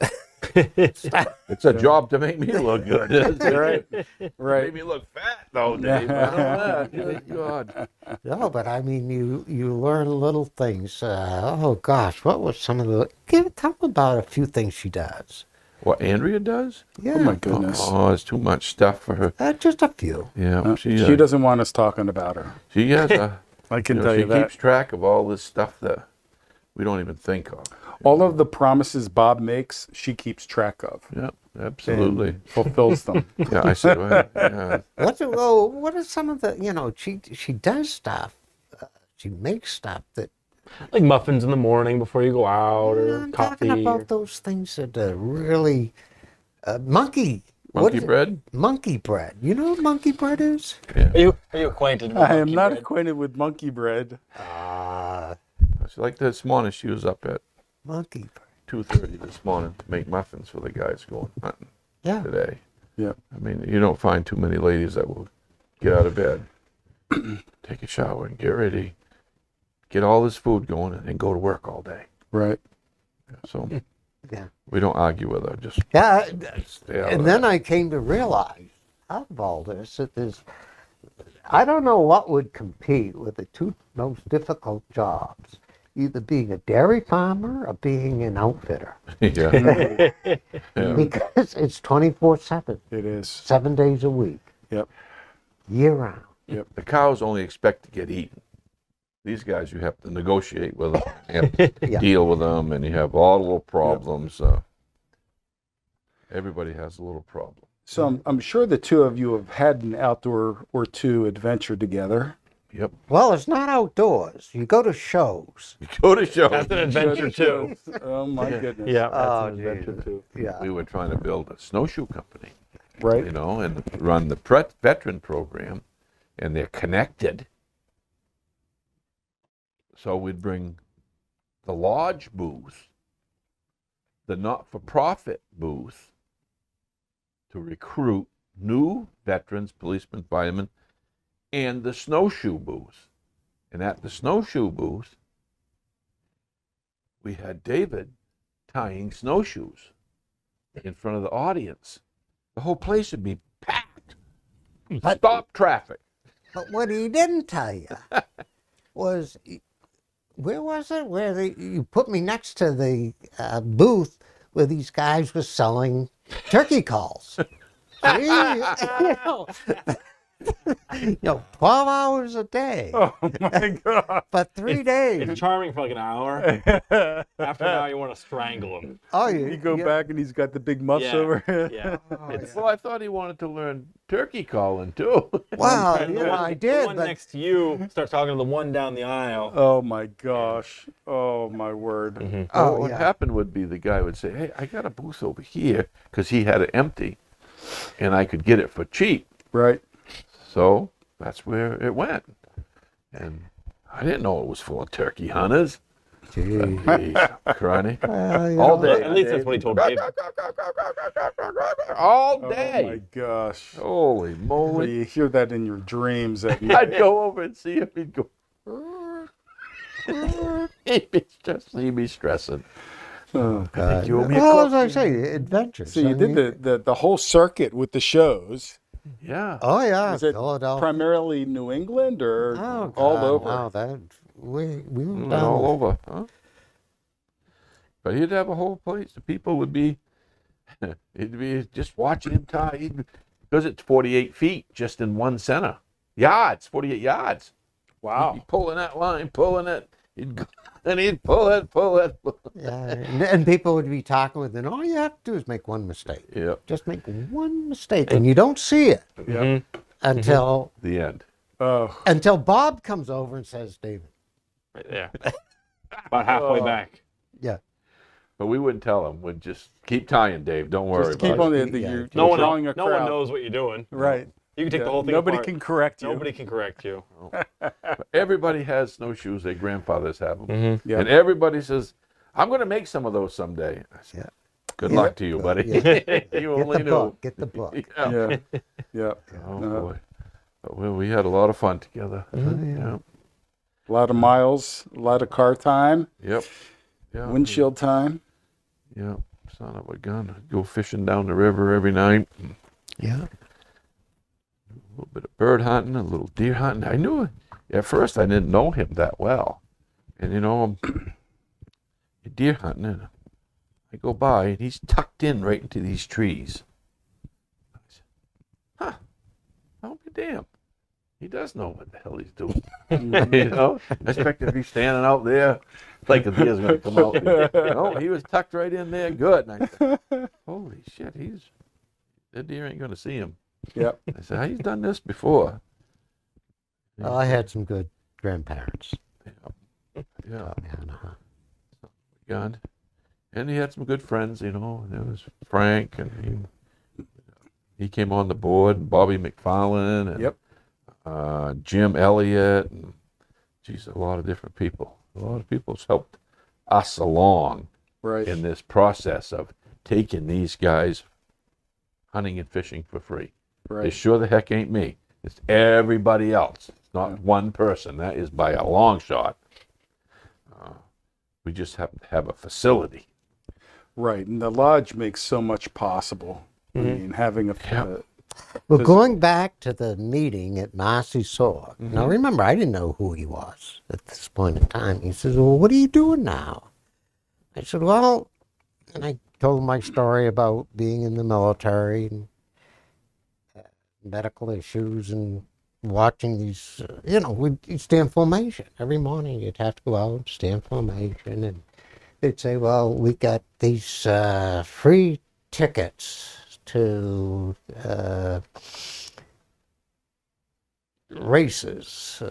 [SPEAKER 2] It's a job to make me look good.
[SPEAKER 1] Right.
[SPEAKER 2] Make me look fat though, Dave. Good God.
[SPEAKER 7] No, but I mean, you learn little things. Oh gosh, what was some of the? Tell me about a few things she does.
[SPEAKER 2] What Andrea does?
[SPEAKER 7] Yeah.
[SPEAKER 1] Oh my goodness.
[SPEAKER 2] Oh, it's too much stuff for her.
[SPEAKER 7] Just a few.
[SPEAKER 2] Yeah,
[SPEAKER 1] She doesn't want us talking about her.
[SPEAKER 2] She has a.
[SPEAKER 1] I can tell you
[SPEAKER 2] she
[SPEAKER 1] that.
[SPEAKER 2] keeps track of all this stuff that we don't even think of.
[SPEAKER 1] All of the promises Bob makes, she keeps track of.
[SPEAKER 2] Yeah, absolutely.
[SPEAKER 1] And fulfills them.
[SPEAKER 2] Yeah, I said, well, yeah.
[SPEAKER 7] What are some of the? She does stuff. She makes stuff that.
[SPEAKER 3] Like muffins in the morning before you go out, or
[SPEAKER 7] I'm
[SPEAKER 3] coffee.
[SPEAKER 7] talking about those things that are really monkey. what
[SPEAKER 2] Monkey
[SPEAKER 7] is it?
[SPEAKER 2] bread?
[SPEAKER 7] Monkey bread. You know what monkey bread is?
[SPEAKER 3] Are you acquainted with
[SPEAKER 1] I am
[SPEAKER 3] monkey
[SPEAKER 1] not
[SPEAKER 3] bread?
[SPEAKER 1] acquainted with monkey bread.
[SPEAKER 2] It's like this morning she was up at
[SPEAKER 7] Monkey bread.
[SPEAKER 2] 2:30 this morning to make muffins for the guys going hunting
[SPEAKER 7] Yeah.
[SPEAKER 2] today.
[SPEAKER 1] Yeah.
[SPEAKER 2] I mean, you don't find too many ladies that will get out of bed, take a shower, and get ready, get all this food going, and then go to work all day.
[SPEAKER 1] Right.
[SPEAKER 2] So
[SPEAKER 7] Yeah.
[SPEAKER 2] we don't argue with her. Just
[SPEAKER 7] Yeah.
[SPEAKER 2] stay out
[SPEAKER 7] And
[SPEAKER 2] of
[SPEAKER 7] then
[SPEAKER 2] that.
[SPEAKER 7] I came to realize out of all this that I don't know what would compete with the two most difficult jobs, either being a dairy farmer or being an outfitter,
[SPEAKER 2] yeah.
[SPEAKER 7] because it's 24/7,
[SPEAKER 1] It is.
[SPEAKER 7] 7 days a week,
[SPEAKER 1] Yep.
[SPEAKER 7] year round.
[SPEAKER 2] The cows only expect to get eaten. These guys, you have to negotiate with them, you have to
[SPEAKER 7] Yeah.
[SPEAKER 2] deal with them, and you have all the little problems. Everybody has a little problem.
[SPEAKER 1] So I'm sure the two of you have had an outdoor or two adventure together.
[SPEAKER 2] Yep.
[SPEAKER 7] Well, it's not outdoors. You go to shows.
[SPEAKER 2] You go to show.
[SPEAKER 3] That's an adventure too.
[SPEAKER 1] Oh my goodness.
[SPEAKER 3] Yeah, that's
[SPEAKER 7] Oh,
[SPEAKER 3] an adventure
[SPEAKER 7] Jesus.
[SPEAKER 3] too.
[SPEAKER 7] Yeah.
[SPEAKER 2] We were trying to build a snowshoe company,
[SPEAKER 1] Right.
[SPEAKER 2] and run the veteran program, and they're connected. So we'd bring the lodge booth, the not-for-profit booth, to recruit new veterans, policemen, firemen, and the snowshoe booth. And at the snowshoe booth, we had David tying snowshoes in front of the audience. The whole place would be packed. Stop traffic.
[SPEAKER 7] But what he didn't tell you was, where was it? Where you put me next to the booth where these guys were selling turkey calls. 12 hours a day
[SPEAKER 1] Oh my God.
[SPEAKER 7] for 3 days.
[SPEAKER 3] It's charming for like an hour. After an hour, you want to strangle him.
[SPEAKER 7] Oh,
[SPEAKER 1] You go back and he's got the big muffs
[SPEAKER 3] Yeah.
[SPEAKER 1] over here.
[SPEAKER 3] Yeah.
[SPEAKER 2] Well, I thought he wanted to learn turkey calling too.
[SPEAKER 7] Well,
[SPEAKER 3] And
[SPEAKER 7] I
[SPEAKER 3] the
[SPEAKER 7] did,
[SPEAKER 3] one
[SPEAKER 7] but
[SPEAKER 3] next to you starts talking to the one down the aisle.
[SPEAKER 1] Oh my gosh. Oh my word.
[SPEAKER 2] Well, what happened would be the guy would say, "Hey, I got a booth over here," because he had it empty, and I could get it for cheap.
[SPEAKER 1] Right.
[SPEAKER 2] So that's where it went. And I didn't know it was full of turkey hunters. Jeez, crony. All day.
[SPEAKER 3] At least that's what he told Dave.
[SPEAKER 2] All
[SPEAKER 1] Oh my
[SPEAKER 2] day.
[SPEAKER 1] gosh.
[SPEAKER 2] Holy moly.
[SPEAKER 1] You hear that in your dreams at night.
[SPEAKER 2] I'd go over and see if he'd go. He'd be stressing.
[SPEAKER 1] Oh,
[SPEAKER 7] God.
[SPEAKER 2] you owe me a
[SPEAKER 7] Well, as
[SPEAKER 2] coffee.
[SPEAKER 7] I say, adventures.
[SPEAKER 1] So you
[SPEAKER 7] I
[SPEAKER 1] did
[SPEAKER 7] mean-
[SPEAKER 1] the whole circuit with the shows.
[SPEAKER 2] Yeah.
[SPEAKER 7] Oh yeah,
[SPEAKER 1] Was it
[SPEAKER 7] Philadelphia.
[SPEAKER 1] primarily New England or
[SPEAKER 7] Oh,
[SPEAKER 1] all
[SPEAKER 7] God,
[SPEAKER 1] over?
[SPEAKER 7] No, that we went
[SPEAKER 2] Went
[SPEAKER 7] down
[SPEAKER 2] all over, huh? But he'd have a whole place. The people would be, he'd be just watching him tie. Because it's 48 feet just in one center. Yards, 48 yards.
[SPEAKER 1] Wow.
[SPEAKER 2] He'd be pulling that line, pulling it. He'd go, and he'd pull it.
[SPEAKER 7] Yeah, and people would be talking with them. All you have to do is make one mistake.
[SPEAKER 2] Yep.
[SPEAKER 7] Just make one mistake, and you don't see it until
[SPEAKER 2] The end.
[SPEAKER 1] Oh,
[SPEAKER 7] until Bob comes over and says, "David."
[SPEAKER 3] Right there. About halfway back.
[SPEAKER 7] Yeah.
[SPEAKER 2] But we wouldn't tell him. We'd just keep tying, Dave. Don't worry
[SPEAKER 1] just keep
[SPEAKER 2] about
[SPEAKER 1] on
[SPEAKER 2] it.
[SPEAKER 1] the
[SPEAKER 7] Yeah.
[SPEAKER 1] you're
[SPEAKER 3] No one,
[SPEAKER 1] drawing a
[SPEAKER 3] no one
[SPEAKER 1] crowd.
[SPEAKER 3] knows what you're doing.
[SPEAKER 1] Right.
[SPEAKER 3] You can take
[SPEAKER 1] Yeah,
[SPEAKER 3] the whole thing
[SPEAKER 1] nobody
[SPEAKER 3] apart.
[SPEAKER 1] can correct you.
[SPEAKER 3] Nobody can correct you.
[SPEAKER 2] But everybody has snowshoes. Their grandfathers have them.
[SPEAKER 3] Mm-hmm.
[SPEAKER 1] Yeah.
[SPEAKER 2] And everybody says, I'm going to make some of those someday. I said, good luck to you, buddy.
[SPEAKER 7] Yeah.
[SPEAKER 2] You only
[SPEAKER 7] Get the
[SPEAKER 2] knew.
[SPEAKER 7] book. Get the book.
[SPEAKER 2] Yeah.
[SPEAKER 1] Yeah. Yeah.
[SPEAKER 2] Oh,
[SPEAKER 1] No.
[SPEAKER 2] boy. But we had a lot of fun together. Yeah.
[SPEAKER 1] A lot of miles, a lot of car time,
[SPEAKER 2] Yep. Yeah.
[SPEAKER 1] windshield time.
[SPEAKER 2] Yeah. Son of a gun. I'd go fishing down the river every night.
[SPEAKER 7] Yeah.
[SPEAKER 2] A little bit of bird hunting, a little deer hunting. I knew at first I didn't know him that well. And I'm deer hunting and I go by and he's tucked in right into these trees. I said, huh, I'll be damned. He does know what the hell he's doing. I expected to be standing out there like the deer's going to come out. No, he was tucked right in there good. And I said, holy shit, that deer ain't going to see him.
[SPEAKER 1] Yep.
[SPEAKER 2] I said, he's done this before.
[SPEAKER 7] Well, I had some good grandparents.
[SPEAKER 2] Yeah.
[SPEAKER 7] And,
[SPEAKER 2] Gun. And he had some good friends, There was Frank, and he came on the board, Bobby McFarlane, and
[SPEAKER 1] Yep.
[SPEAKER 2] Jim Elliott, and geez, a lot of different people. A lot of people's helped us along
[SPEAKER 1] Right.
[SPEAKER 2] in this process of taking these guys hunting and fishing for free. They
[SPEAKER 1] Right.
[SPEAKER 2] sure the heck ain't me. It's everybody else. It's not one person. That is by a long shot. We just happen to have a facility.
[SPEAKER 1] Right. And the lodge makes so much possible. I mean, having a
[SPEAKER 7] well, going back to the meeting at Marcy Saw. Now, remember, I didn't know who he was at this point in time. He says, "Well, what are you doing now?" I said, "Well," and I told my story about being in the military and medical issues and watching these, we'd stand formation. Every morning you'd have to go out and stand formation. And they'd say, "Well, we got these free tickets to races,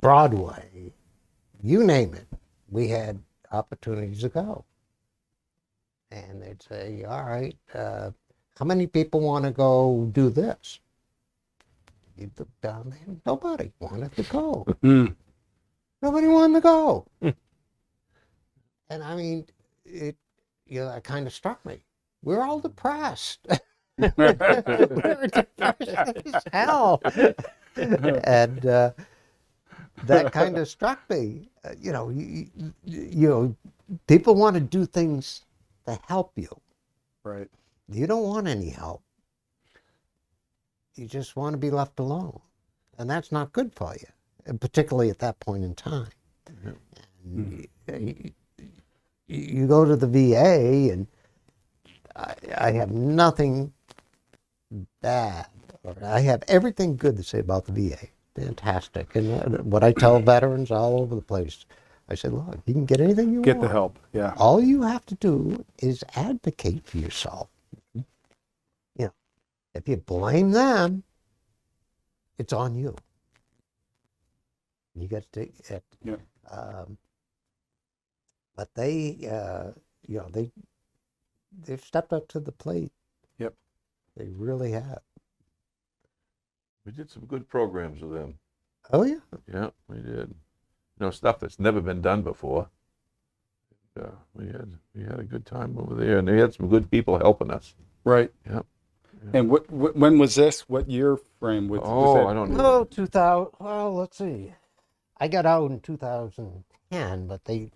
[SPEAKER 7] Broadway, you name it. We had opportunities to go." And they'd say, "All right, how many people want to go do this?" You look down there, nobody wanted to go. Nobody wanted to go. And I mean, it kind of struck me. We're all depressed. We're depressed as hell. And that kind of struck me. People want to do things to help you.
[SPEAKER 1] Right.
[SPEAKER 7] You don't want any help. You just want to be left alone. And that's not good for you, and particularly at that point in time. And you go to the VA, and I have nothing bad. I have everything good to say about the VA. Fantastic. And what I tell veterans all over the place, I say, look, you can get anything you want.
[SPEAKER 1] Get the help. Yeah.
[SPEAKER 7] All you have to do is advocate for yourself. If you blame them, it's on you. You got to take it.
[SPEAKER 1] Yeah.
[SPEAKER 7] But they've stepped up to the plate.
[SPEAKER 1] Yep.
[SPEAKER 7] They really have.
[SPEAKER 2] We did some good programs with them.
[SPEAKER 7] Oh yeah.
[SPEAKER 2] Yeah, we did. Stuff that's never been done before. We had a good time over there, and they had some good people helping us.
[SPEAKER 1] Right.
[SPEAKER 2] Yep.
[SPEAKER 1] And when was this? What year frame? Was
[SPEAKER 2] I don't know.
[SPEAKER 7] Oh, 2000. Well, let's see. I got out in 2010, but they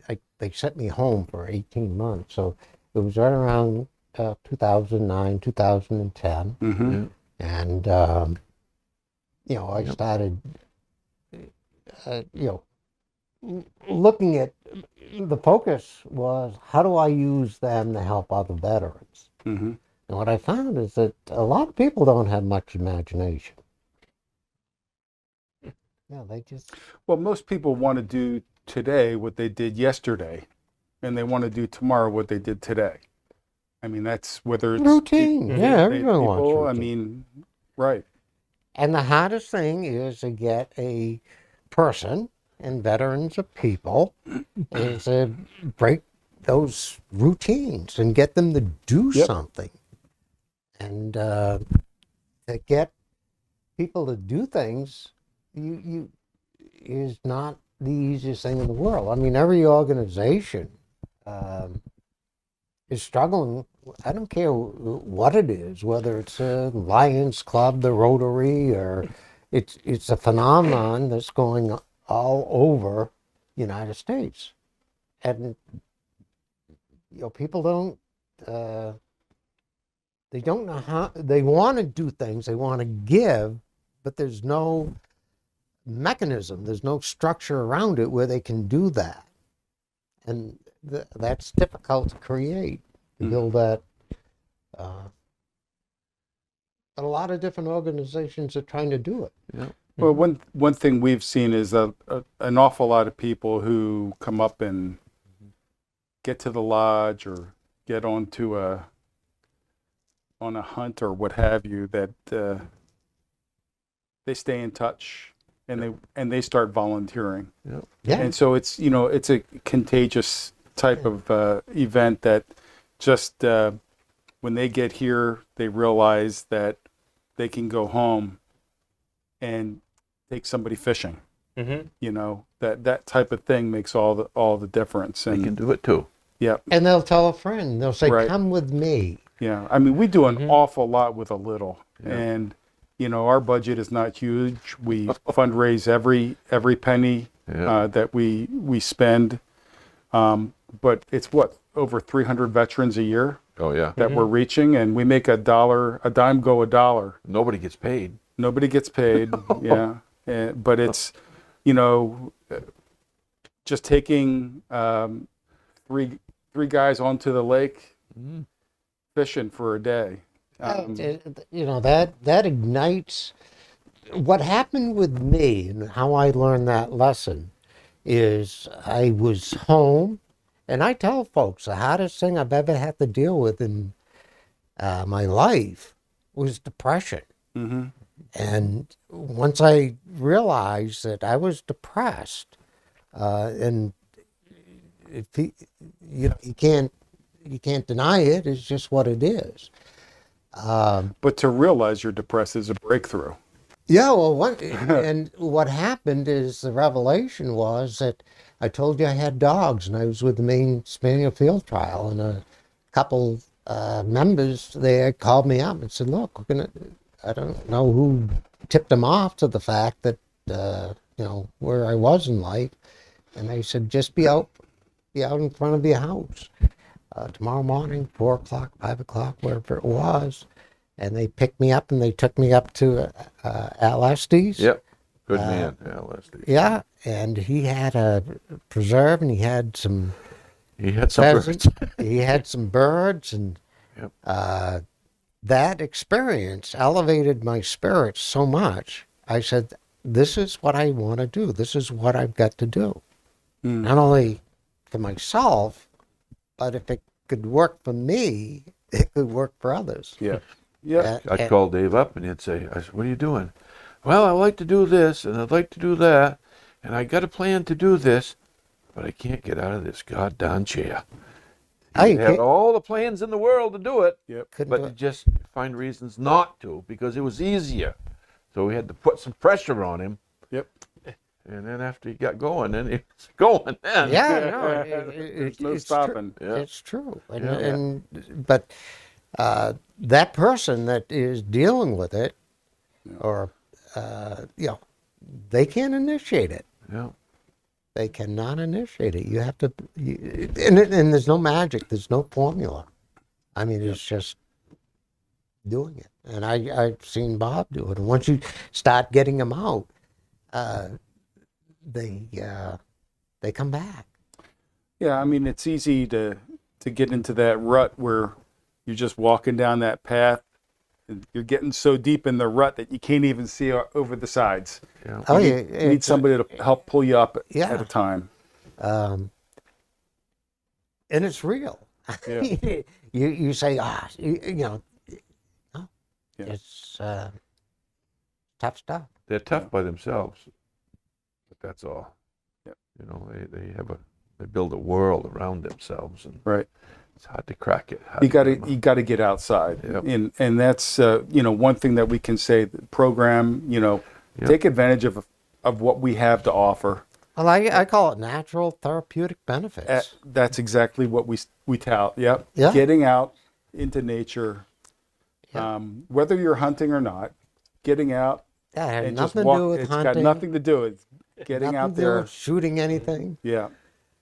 [SPEAKER 7] sent me home for 18 months, so it was right around 2009, 2010,
[SPEAKER 1] Mm-hmm.
[SPEAKER 7] and I started, looking at the focus was how do I use them to help other veterans.
[SPEAKER 1] Mm-hmm.
[SPEAKER 7] And what I found is that a lot of people don't have much imagination. Yeah, they just...
[SPEAKER 1] Well, most people want to do today what they did yesterday, and they want to do tomorrow what they did today. I mean, that's whether it's
[SPEAKER 7] Routine. Yeah, everyone wants
[SPEAKER 1] people. I
[SPEAKER 7] routine.
[SPEAKER 1] mean, right.
[SPEAKER 7] And the hardest thing is to get a person, and veterans of people, is to break those routines and get them to do something. And to get people to do things you is not the easiest thing in the world. I mean, every organization is struggling. I don't care what it is, whether it's a Lions Club, the Rotary, or it's a phenomenon that's going all over the United States. And people don't they don't know how. They want to do things, they want to give, but there's no mechanism, there's no structure around it where they can do that. And that's difficult to create, to build that. But a lot of different organizations are trying to do it.
[SPEAKER 2] Yeah.
[SPEAKER 1] Well, one thing we've seen is an awful lot of people who come up and get to the lodge or get onto on a hunt or what have you, that they stay in touch and they start volunteering.
[SPEAKER 7] Yeah.
[SPEAKER 1] And so it's it's a contagious type of event that just when they get here, they realize that they can go home and take somebody fishing. That type of thing makes all the difference.
[SPEAKER 2] They
[SPEAKER 1] And
[SPEAKER 2] can do it too.
[SPEAKER 1] yeah,
[SPEAKER 7] And they'll tell a friend, they'll say,
[SPEAKER 1] Right.
[SPEAKER 7] come with me.
[SPEAKER 1] yeah. I mean, we do an awful lot with a little, and our budget is not huge. We fundraise every penny that we spend, but it's over 300 veterans a year
[SPEAKER 2] Oh yeah.
[SPEAKER 1] that we're reaching, and we make a dime go a dollar.
[SPEAKER 2] Nobody gets paid.
[SPEAKER 1] Nobody gets paid, yeah. But it's, just taking three guys onto the lake, fishing for a day.
[SPEAKER 7] That ignites. What happened with me and how I learned that lesson is I was home, and I tell folks the hardest thing I've ever had to deal with in my life was depression. And once I realized that I was depressed, and you can't deny it, it's just what it is.
[SPEAKER 1] But to realize you're depressed is a breakthrough.
[SPEAKER 7] Yeah, well, what happened is the revelation was that I told you I had dogs, and I was with the Maine Spaniel Field Trial, and a couple members there called me up and said, "Look, I don't know who tipped them off to the fact that where I was in life," and they said, "Just be out in front of your house tomorrow morning, 4 o'clock, 5 o'clock, wherever it was." And they picked me up and they took me up to Al Estes.
[SPEAKER 2] Yep. Good man. Yeah, Leslie.
[SPEAKER 7] Yeah, and he had a preserve, and he had some
[SPEAKER 2] He had some
[SPEAKER 7] pheasants,
[SPEAKER 2] birds.
[SPEAKER 7] he had some birds, and
[SPEAKER 2] Yep.
[SPEAKER 7] that experience elevated my spirits so much. I said, "This is what I want to do. This is what I've got to do, not only for myself, but if it could work for me, it could work for others."
[SPEAKER 1] Yeah. Yeah.
[SPEAKER 2] I'd call Dave up and he'd say, I said, "What are you doing?" "Well, I like to do this and I'd like to do that. And I got a plan to do this, but I can't get out of this goddamn chair."
[SPEAKER 7] I
[SPEAKER 2] He had all the plans in the world to do it,
[SPEAKER 7] couldn't
[SPEAKER 2] but
[SPEAKER 7] do
[SPEAKER 2] to
[SPEAKER 7] it.
[SPEAKER 2] just find reasons not to because it was easier. So we had to put some pressure on him.
[SPEAKER 1] Yep.
[SPEAKER 2] And then after he got going, then he was going then.
[SPEAKER 7] Yeah, no,
[SPEAKER 1] There's no
[SPEAKER 7] it's
[SPEAKER 1] stopping.
[SPEAKER 7] True. It's true, but that person that is dealing with it, or they can't initiate it.
[SPEAKER 2] Yeah.
[SPEAKER 7] They cannot initiate it. You have to, and there's no magic. There's no formula. I mean, it's just doing it. And I've seen Bob do it. And once you start getting them out, they come back.
[SPEAKER 1] Yeah, I mean, it's easy to get into that rut where you're just walking down that path and you're getting so deep in the rut that you can't even see over the sides.
[SPEAKER 2] Yeah.
[SPEAKER 7] Oh,
[SPEAKER 1] You need somebody to help pull you up
[SPEAKER 7] Yeah.
[SPEAKER 1] at a time.
[SPEAKER 7] and it's real.
[SPEAKER 1] Yeah.
[SPEAKER 7] You say, you know, no,
[SPEAKER 1] Yeah.
[SPEAKER 7] it's tough stuff.
[SPEAKER 2] They're tough by themselves, but that's all.
[SPEAKER 1] Yep.
[SPEAKER 2] You know, they build a world around themselves, and
[SPEAKER 1] Right.
[SPEAKER 2] it's hard to crack it.
[SPEAKER 1] You got to get outside,
[SPEAKER 2] Yep.
[SPEAKER 1] and that's you know, one thing that we can say. The program, you know,
[SPEAKER 2] Yep.
[SPEAKER 1] take advantage of what we have to offer.
[SPEAKER 7] Well, I call it natural therapeutic benefits.
[SPEAKER 1] That's exactly what we tout. Yep.
[SPEAKER 7] Yeah.
[SPEAKER 1] Getting out into nature,
[SPEAKER 7] Yeah.
[SPEAKER 1] whether you're hunting or not, getting out
[SPEAKER 7] That had
[SPEAKER 1] and just
[SPEAKER 7] nothing to
[SPEAKER 1] walk.
[SPEAKER 7] do with
[SPEAKER 1] It's
[SPEAKER 7] hunting.
[SPEAKER 1] got nothing to do with getting
[SPEAKER 7] nothing
[SPEAKER 1] out
[SPEAKER 7] to do
[SPEAKER 1] there.
[SPEAKER 7] with shooting anything.
[SPEAKER 1] Yeah.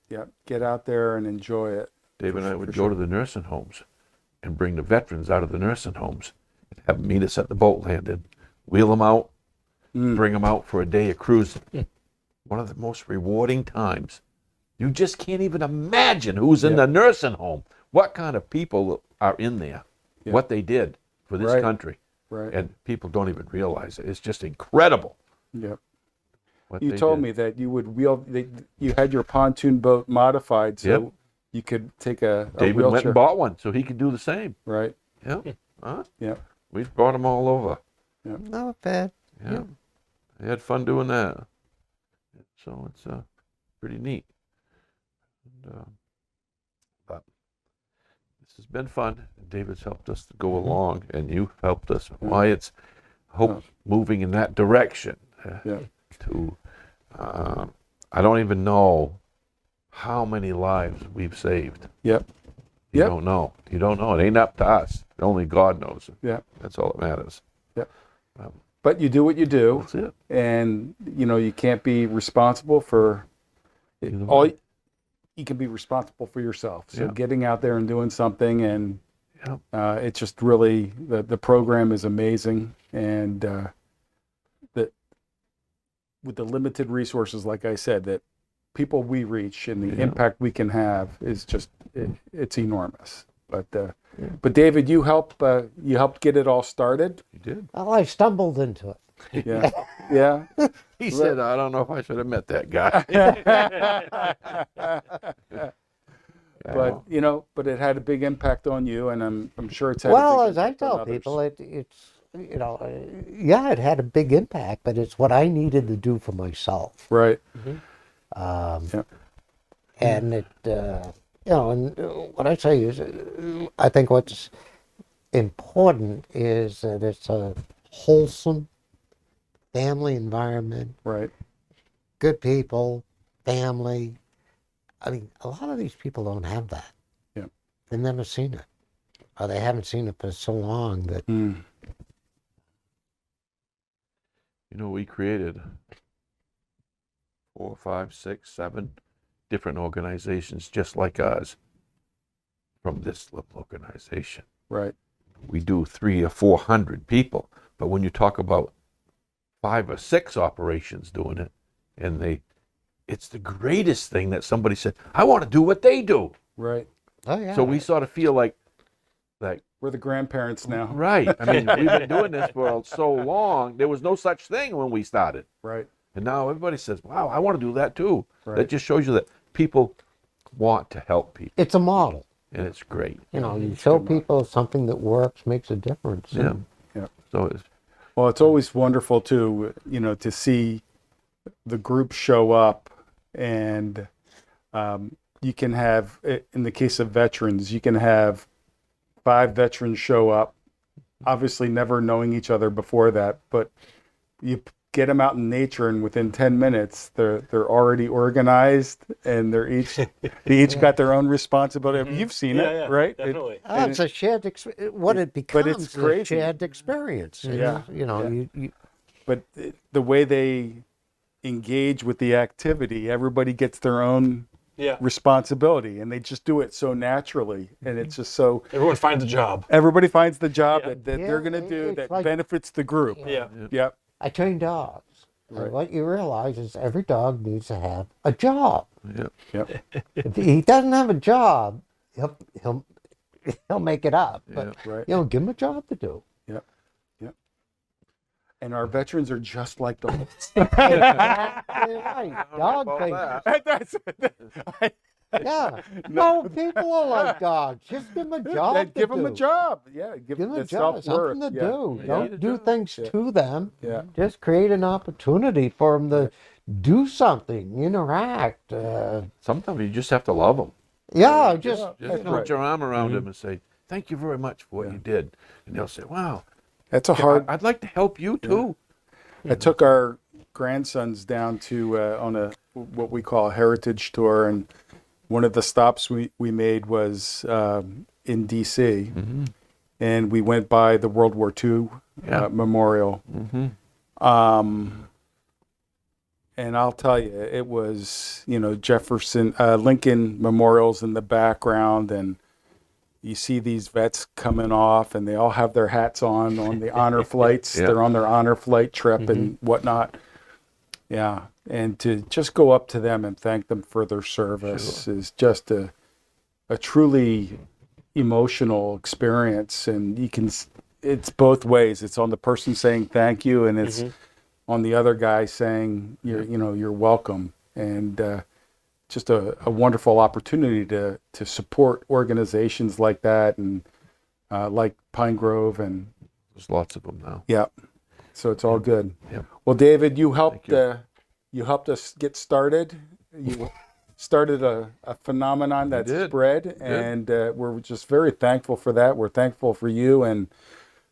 [SPEAKER 1] Yeah. Get out there and enjoy it.
[SPEAKER 2] Dave and I would go to the nursing homes and bring the veterans out of the nursing homes, and have them meet us at the boat landing, wheel them out, bring them out for a day of cruising. One of the most rewarding times. You just can't even imagine who's in the nursing home, what kind of people are in there, what they did for this
[SPEAKER 1] Right.
[SPEAKER 2] country.
[SPEAKER 1] Right.
[SPEAKER 2] And people don't even realize it. It's just incredible.
[SPEAKER 1] Yep.
[SPEAKER 2] What
[SPEAKER 1] You
[SPEAKER 2] they
[SPEAKER 1] told
[SPEAKER 2] did.
[SPEAKER 1] me that you would you had your pontoon boat modified so
[SPEAKER 2] Yep.
[SPEAKER 1] you could take a
[SPEAKER 2] David
[SPEAKER 1] wheelchair.
[SPEAKER 2] went and bought one so he could do the same.
[SPEAKER 1] Right.
[SPEAKER 2] Yeah. Huh?
[SPEAKER 1] Yeah.
[SPEAKER 2] We've brought them all over.
[SPEAKER 7] Not bad.
[SPEAKER 2] Yeah. They had fun doing that. So it's pretty neat. And, but this has been fun. David's helped us to go along, and you've helped us. Why it's moving in that direction.
[SPEAKER 1] Yeah.
[SPEAKER 2] To I don't even know how many lives we've saved.
[SPEAKER 1] Yep.
[SPEAKER 2] You
[SPEAKER 1] Yep.
[SPEAKER 2] don't know. You don't know. It ain't up to us. Only God knows.
[SPEAKER 1] Yeah.
[SPEAKER 2] That's all that matters.
[SPEAKER 1] Yep. But you do what you do,
[SPEAKER 2] That's it.
[SPEAKER 1] and you know you can't be responsible for
[SPEAKER 2] Either
[SPEAKER 1] all.
[SPEAKER 2] way.
[SPEAKER 1] You can be responsible for yourself. So
[SPEAKER 2] Yeah.
[SPEAKER 1] getting out there and doing something, and
[SPEAKER 2] Yep.
[SPEAKER 1] it's just really the program is amazing, and that with the limited resources, like I said, that people we reach and the impact we can have is just it's enormous. But David, you helped get it all started.
[SPEAKER 2] You did.
[SPEAKER 7] Well, I stumbled into it.
[SPEAKER 1] Yeah, yeah.
[SPEAKER 2] He said, I don't know if I should have met that guy.
[SPEAKER 7] Well,
[SPEAKER 1] But you know, but it had a big impact on you, and I'm sure it's had. a
[SPEAKER 7] well,
[SPEAKER 1] big
[SPEAKER 7] as I
[SPEAKER 1] impact on
[SPEAKER 7] tell
[SPEAKER 1] others.
[SPEAKER 7] people, it's you know, yeah, it had a big impact, but it's what I needed to do for myself.
[SPEAKER 1] Right.
[SPEAKER 7] And it, you know, and what I say is, I think what's important is that it's a wholesome family environment,
[SPEAKER 1] Right.
[SPEAKER 7] good people, family. I mean, a lot of these people don't have that.
[SPEAKER 1] Yeah.
[SPEAKER 7] They've never seen it, or they haven't seen it for so long that.
[SPEAKER 1] Mm.
[SPEAKER 2] You know, we created 4, 5, 6, 7 different organizations just like ours from this little organization.
[SPEAKER 1] Right.
[SPEAKER 2] We do 300 or 400 people, but when you talk about 5 or 6 operations doing it, and it's the greatest thing that somebody said, I want to do what they do.
[SPEAKER 1] Right.
[SPEAKER 7] Oh yeah.
[SPEAKER 2] So we sort of feel like,
[SPEAKER 1] We're the grandparents now.
[SPEAKER 2] right. I mean, we've been doing this for so long. There was no such thing when we started.
[SPEAKER 1] Right.
[SPEAKER 2] And now everybody says, wow, I want to do that too.
[SPEAKER 1] Right.
[SPEAKER 2] That just shows you that people want to help people,
[SPEAKER 7] It's a model.
[SPEAKER 2] and it's great.
[SPEAKER 7] You know, you show people something that works, makes a difference.
[SPEAKER 2] Yeah.
[SPEAKER 7] And
[SPEAKER 1] Yeah.
[SPEAKER 2] So it's,
[SPEAKER 1] Well, it's always wonderful too, you know, to see the group show up, and you can have, in the case of veterans, you can have 5 veterans show up, obviously never knowing each other before that, but you get them out in nature, and within 10 minutes, they're already organized, and they each got their own responsibility. You've seen it,
[SPEAKER 3] Yeah,
[SPEAKER 1] right?
[SPEAKER 3] definitely.
[SPEAKER 7] it's a shared what it becomes
[SPEAKER 1] it's
[SPEAKER 7] is a
[SPEAKER 1] crazy.
[SPEAKER 7] shared experience. And,
[SPEAKER 1] Yeah.
[SPEAKER 7] You know,
[SPEAKER 1] Yeah.
[SPEAKER 7] you
[SPEAKER 1] But the way they engage with the activity, everybody gets their own
[SPEAKER 3] Yeah.
[SPEAKER 1] responsibility, and they just do it so naturally, and it's just so
[SPEAKER 3] Everyone finds a job.
[SPEAKER 1] everybody finds the job
[SPEAKER 3] Yeah.
[SPEAKER 1] that
[SPEAKER 7] Yeah,
[SPEAKER 1] they're going to do
[SPEAKER 7] it's
[SPEAKER 1] that
[SPEAKER 7] like-
[SPEAKER 1] benefits the group.
[SPEAKER 3] Yeah.
[SPEAKER 1] Yep.
[SPEAKER 7] I train dogs.
[SPEAKER 1] Right.
[SPEAKER 7] And what you realize is every dog needs to have a job.
[SPEAKER 2] yeah.
[SPEAKER 1] Yep.
[SPEAKER 7] If he doesn't have a job, he'll make it up. But
[SPEAKER 1] Right.
[SPEAKER 7] you know, give him a job to do.
[SPEAKER 1] Yep. Yep. And our veterans are just like dogs.
[SPEAKER 7] Exactly right. Dog
[SPEAKER 2] about
[SPEAKER 7] things.
[SPEAKER 2] that?
[SPEAKER 7] Yeah. No, people are like dogs. Just give them a job.
[SPEAKER 1] Give
[SPEAKER 7] to
[SPEAKER 1] them a
[SPEAKER 7] do.
[SPEAKER 1] job. Yeah,
[SPEAKER 7] Give them a
[SPEAKER 1] the
[SPEAKER 7] job,
[SPEAKER 1] self-worth.
[SPEAKER 7] something to
[SPEAKER 1] Yeah.
[SPEAKER 7] do.
[SPEAKER 2] Yeah.
[SPEAKER 7] Don't do things to them.
[SPEAKER 1] Yeah.
[SPEAKER 7] Just create an opportunity for them to do something, interact.
[SPEAKER 2] Sometimes you just have to love them.
[SPEAKER 7] Yeah, just
[SPEAKER 2] Just
[SPEAKER 7] you
[SPEAKER 2] put
[SPEAKER 7] know,
[SPEAKER 2] your arm around them and say, thank you very much for what you did. And they'll say, wow,
[SPEAKER 1] That's a hard.
[SPEAKER 2] I'd like to help you too.
[SPEAKER 1] I took our grandsons down to on a what we call a heritage tour, and one of the stops we made was in D.C. And we went by the World War II memorial. And I'll tell you, it was Jefferson, Lincoln memorials in the background, and you see these vets coming off, and they all have their hats on the honor flights.
[SPEAKER 2] Yeah.
[SPEAKER 1] They're on their honor flight trip and whatnot. Yeah, and to just go up to them and thank them for their service is just a truly emotional experience. And it's both ways. It's on the person saying thank you, and it's on the other guy saying you're welcome. And just a wonderful opportunity to support organizations like that, and like Pine Grove, and
[SPEAKER 2] There's lots of them now.
[SPEAKER 1] yeah. So it's all good.
[SPEAKER 2] Yep.
[SPEAKER 1] Well, David, you helped
[SPEAKER 2] you.
[SPEAKER 1] You helped us get started. You started a phenomenon that
[SPEAKER 2] did.
[SPEAKER 1] spread, and we're just very thankful for that. We're thankful for you and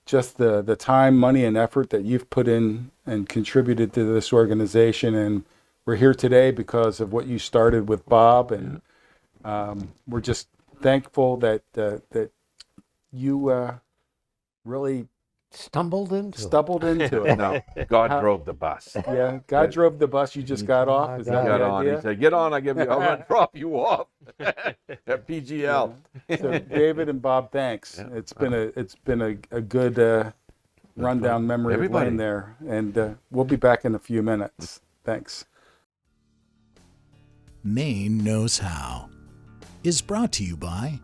[SPEAKER 1] just the time, money, and effort that you've put in and contributed to this organization. And we're here today because of what you started with Bob, and we're just thankful that you really
[SPEAKER 7] stumbled into it.
[SPEAKER 1] stumbled into it.
[SPEAKER 2] No, God drove the bus.
[SPEAKER 1] Yeah, God drove the bus. You just got off. Is that
[SPEAKER 2] Got
[SPEAKER 1] the
[SPEAKER 2] on. He
[SPEAKER 1] idea?
[SPEAKER 2] said, "Get on. I'll run, drop you off at PGL."
[SPEAKER 1] So David and Bob, thanks. It's been a good rundown memory of Lane there, and we'll be back in a few minutes. Thanks.
[SPEAKER 8] Maine Knows How is brought to you by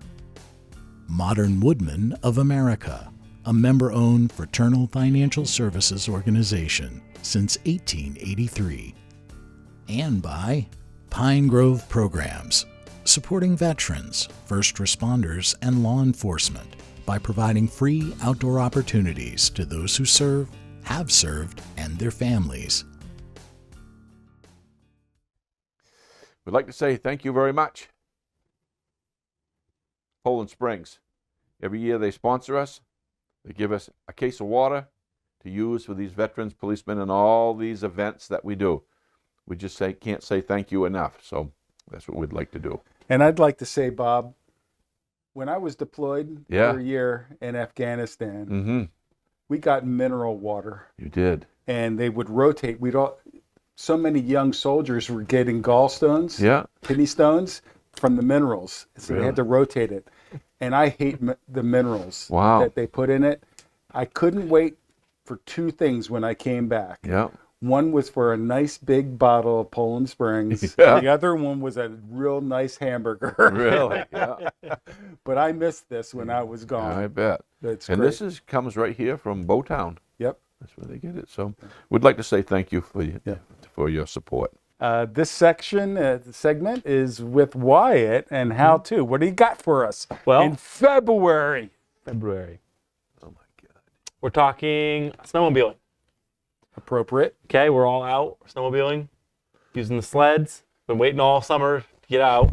[SPEAKER 8] Modern Woodmen of America, a member-owned fraternal financial services organization since 1883, and by Pine Grove Programs, supporting veterans, first responders, and law enforcement by providing free outdoor opportunities to those who serve, have served, and their families.
[SPEAKER 2] We'd like to say thank you very much. Poland Springs. Every year they sponsor us. They give us a case of water to use for these veterans, policemen, and all these events that we do. We just can't say thank you enough. So that's what we'd like to do.
[SPEAKER 1] And I'd like to say, Bob, when I was deployed for a year in Afghanistan, we got mineral water.
[SPEAKER 2] You did.
[SPEAKER 1] And they would rotate. So many young soldiers were getting gallstones, kidney stones from the minerals. So they had to rotate it. And I hate the minerals that they put in it. I couldn't wait for two things when I came back.
[SPEAKER 2] Yeah.
[SPEAKER 1] One was for a nice big bottle of Poland Springs. The other one was a real nice hamburger.
[SPEAKER 2] Really? Yeah.
[SPEAKER 1] But I missed this when I was gone.
[SPEAKER 2] I bet.
[SPEAKER 1] That's
[SPEAKER 2] and
[SPEAKER 1] great.
[SPEAKER 2] this comes right here from Bowtown.
[SPEAKER 1] Yep.
[SPEAKER 2] That's where they get it. So we'd like to say thank you for your support.
[SPEAKER 1] This segment is with Wyatt and How To. What do you got for us?
[SPEAKER 3] Well,
[SPEAKER 1] in February.
[SPEAKER 3] Oh
[SPEAKER 2] my God.
[SPEAKER 3] We're talking snowmobiling.
[SPEAKER 1] Appropriate.
[SPEAKER 3] Okay, we're all out snowmobiling, using the sleds. Been waiting all summer to get out.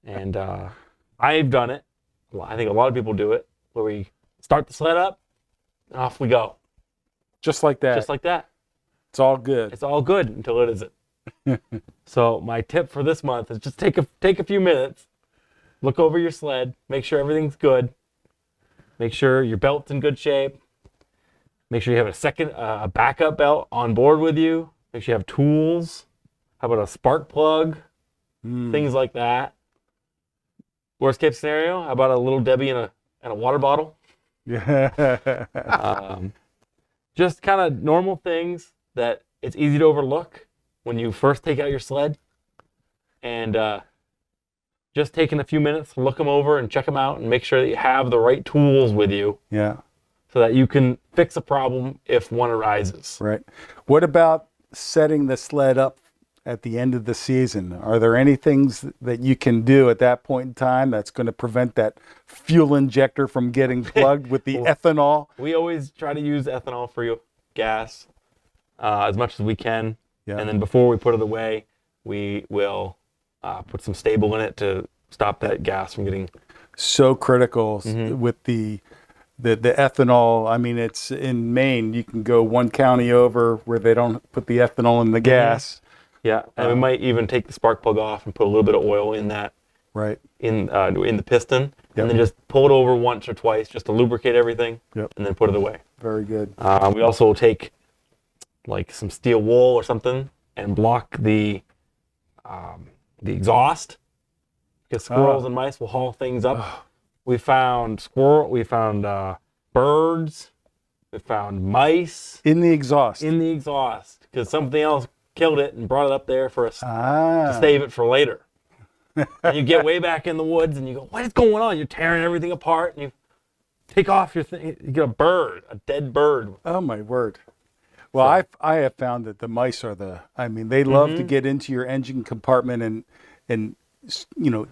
[SPEAKER 3] And I've done it. I think a lot of people do it, where we start the sled up and off we go.
[SPEAKER 1] Just like that.
[SPEAKER 3] Just like that.
[SPEAKER 1] It's all good.
[SPEAKER 3] It's all good until it isn't. So my tip for this month is just take a few minutes, look over your sled, make sure everything's good, make sure your belt's in good shape, make sure you have a backup belt on board with you, make sure you have tools. How about a spark plug? Things like that. Worst case scenario, how about a little Debbie and a water bottle?
[SPEAKER 1] Yeah.
[SPEAKER 3] Just kind of normal things that it's easy to overlook when you first take out your sled. And just taking a few minutes to look them over and check them out and make sure that you have the right tools with you.
[SPEAKER 1] Yeah.
[SPEAKER 3] So that you can fix a problem if one arises.
[SPEAKER 1] Right. What about setting the sled up at the end of the season? Are there any things that you can do at that point in time that's going to prevent that fuel injector from getting plugged with the ethanol?
[SPEAKER 3] We always try to use ethanol for your gas as much as we can.
[SPEAKER 1] Yeah.
[SPEAKER 3] And then before we put it away, we will put some stable in it to stop that gas from getting...
[SPEAKER 1] So critical with the ethanol. I mean, it's in Maine, you can go one county over where they don't put the ethanol in the gas.
[SPEAKER 3] Yeah, and we might even take the spark plug off and put a little bit of oil in that,
[SPEAKER 1] Right.
[SPEAKER 3] in the piston,
[SPEAKER 1] Yep.
[SPEAKER 3] and then just pull it over once or twice just to lubricate everything,
[SPEAKER 1] Yep.
[SPEAKER 3] and then put it away.
[SPEAKER 1] Very good.
[SPEAKER 3] We also will take like some steel wool or something and block the exhaust, because squirrels and mice will haul things up. We found birds, we found mice
[SPEAKER 1] In the exhaust.
[SPEAKER 3] in the exhaust because something else killed it and brought it up there for us
[SPEAKER 1] Ah.
[SPEAKER 3] to save it for later. And you get way back in the woods and you go, what is going on? You're tearing everything apart and you take off your thing. You get a dead bird.
[SPEAKER 1] Oh my word. Well, I have found that the mice are they love to get into your engine compartment and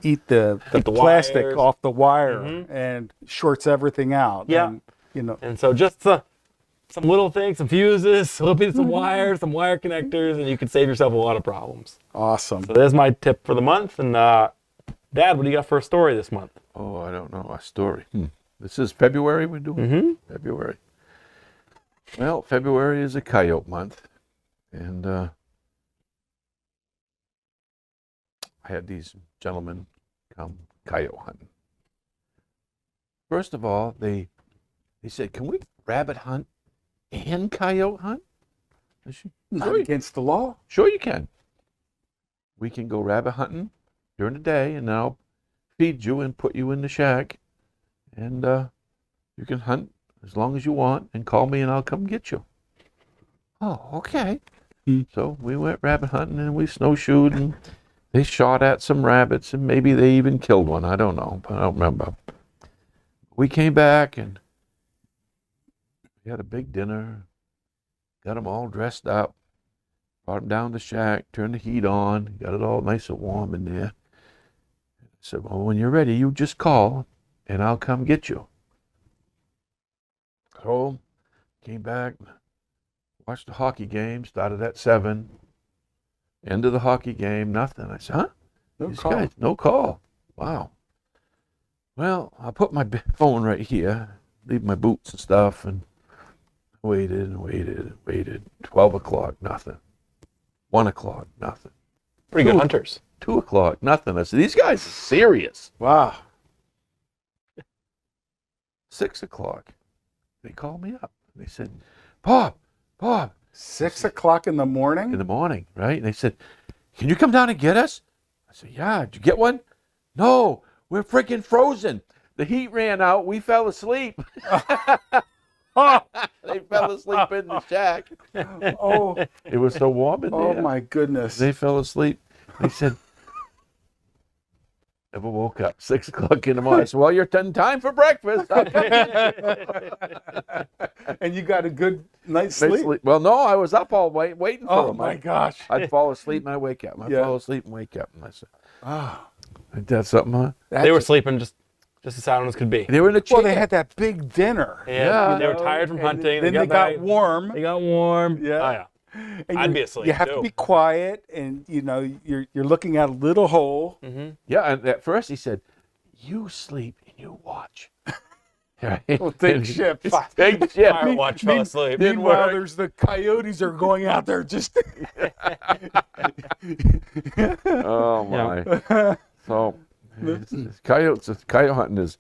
[SPEAKER 1] eat the
[SPEAKER 3] the
[SPEAKER 1] plastic
[SPEAKER 3] wires.
[SPEAKER 1] off the wire and shorts everything out.
[SPEAKER 3] Yeah.
[SPEAKER 1] And,
[SPEAKER 3] And so just some little things, some fuses, a little bit of some wires, some wire connectors, and you can save yourself a lot of problems.
[SPEAKER 1] awesome.
[SPEAKER 3] So there's my tip for the month. And Dad, what do you got for a story this month?
[SPEAKER 2] Oh, I don't know. A story. This is February we're doing? February. Well, February is a coyote month. And I had these gentlemen come coyote hunting. First of all, they said, can we rabbit hunt and coyote hunt? I said,
[SPEAKER 1] Not
[SPEAKER 2] sure,
[SPEAKER 1] against the law.
[SPEAKER 2] sure you can. We can go rabbit hunting during the day, and I'll feed you and put you in the shack, and you can hunt as long as you want, and call me, and I'll come get you. Oh, okay. So we went rabbit hunting, and we snowshoed, and they shot at some rabbits, and maybe they even killed one. I don't know, but I don't remember. We came back, and we had a big dinner, got them all dressed up, brought them down to the shack, turned the heat on, got it all nice and warm in there. I said, well, when you're ready, you just call, and I'll come get you. So, came back, watched the hockey game, started at 7. End of the hockey game, nothing. I said, huh?
[SPEAKER 1] No
[SPEAKER 2] These
[SPEAKER 1] call.
[SPEAKER 2] guys, no call. Wow. Well, I put my phone right here, leave my boots and stuff, and waited and waited and waited. 12 o'clock, nothing. 1 o'clock, nothing.
[SPEAKER 3] Pretty good hunters.
[SPEAKER 2] 2 o'clock, nothing. I said, these guys are serious.
[SPEAKER 1] Wow.
[SPEAKER 2] 6 o'clock, they called me up. They said, Bob,
[SPEAKER 1] 6 o'clock in the morning?
[SPEAKER 2] in the morning, right? And they said, can you come down and get us? I said, yeah. Did you get one? No, we're freaking frozen. The heat ran out. We fell asleep. They fell asleep in the shack.
[SPEAKER 1] Oh,
[SPEAKER 2] It was so warm in
[SPEAKER 1] oh
[SPEAKER 2] there.
[SPEAKER 1] my goodness.
[SPEAKER 2] They fell asleep. They said, never woke up. 6 o'clock in the morning. I said, well, you're in time for breakfast. I'll come get
[SPEAKER 1] And you got a good night's
[SPEAKER 2] you." They
[SPEAKER 1] sleep?
[SPEAKER 2] sleep. Well, no, I was up all night waiting for
[SPEAKER 1] Oh
[SPEAKER 2] them.
[SPEAKER 1] my gosh.
[SPEAKER 2] I'd fall asleep and I'd wake up. I'd
[SPEAKER 1] Yeah.
[SPEAKER 2] fall asleep and wake up. And I said,
[SPEAKER 1] Ah,
[SPEAKER 2] ain't that something, huh?
[SPEAKER 3] They were sleeping just as sound as could be.
[SPEAKER 2] They were in the chair.
[SPEAKER 1] well, they had that big dinner.
[SPEAKER 3] Yeah, they were
[SPEAKER 1] know,
[SPEAKER 3] tired from
[SPEAKER 1] and
[SPEAKER 3] hunting.
[SPEAKER 1] Then they got
[SPEAKER 3] back-
[SPEAKER 1] warm.
[SPEAKER 3] They got warm.
[SPEAKER 1] Yeah.
[SPEAKER 3] Oh, yeah.
[SPEAKER 1] And
[SPEAKER 3] I'd
[SPEAKER 1] you-
[SPEAKER 3] be asleep,
[SPEAKER 1] You have
[SPEAKER 3] too.
[SPEAKER 1] to be quiet, and you're looking at a little hole.
[SPEAKER 2] Yeah, and at first he said, you sleep and you watch. Right?
[SPEAKER 1] Well, take shift.
[SPEAKER 2] Take shift.
[SPEAKER 3] Fire watch fell asleep.
[SPEAKER 1] Meanwhile, there's the coyotes are going out there just.
[SPEAKER 2] Oh my! So, coyote hunting is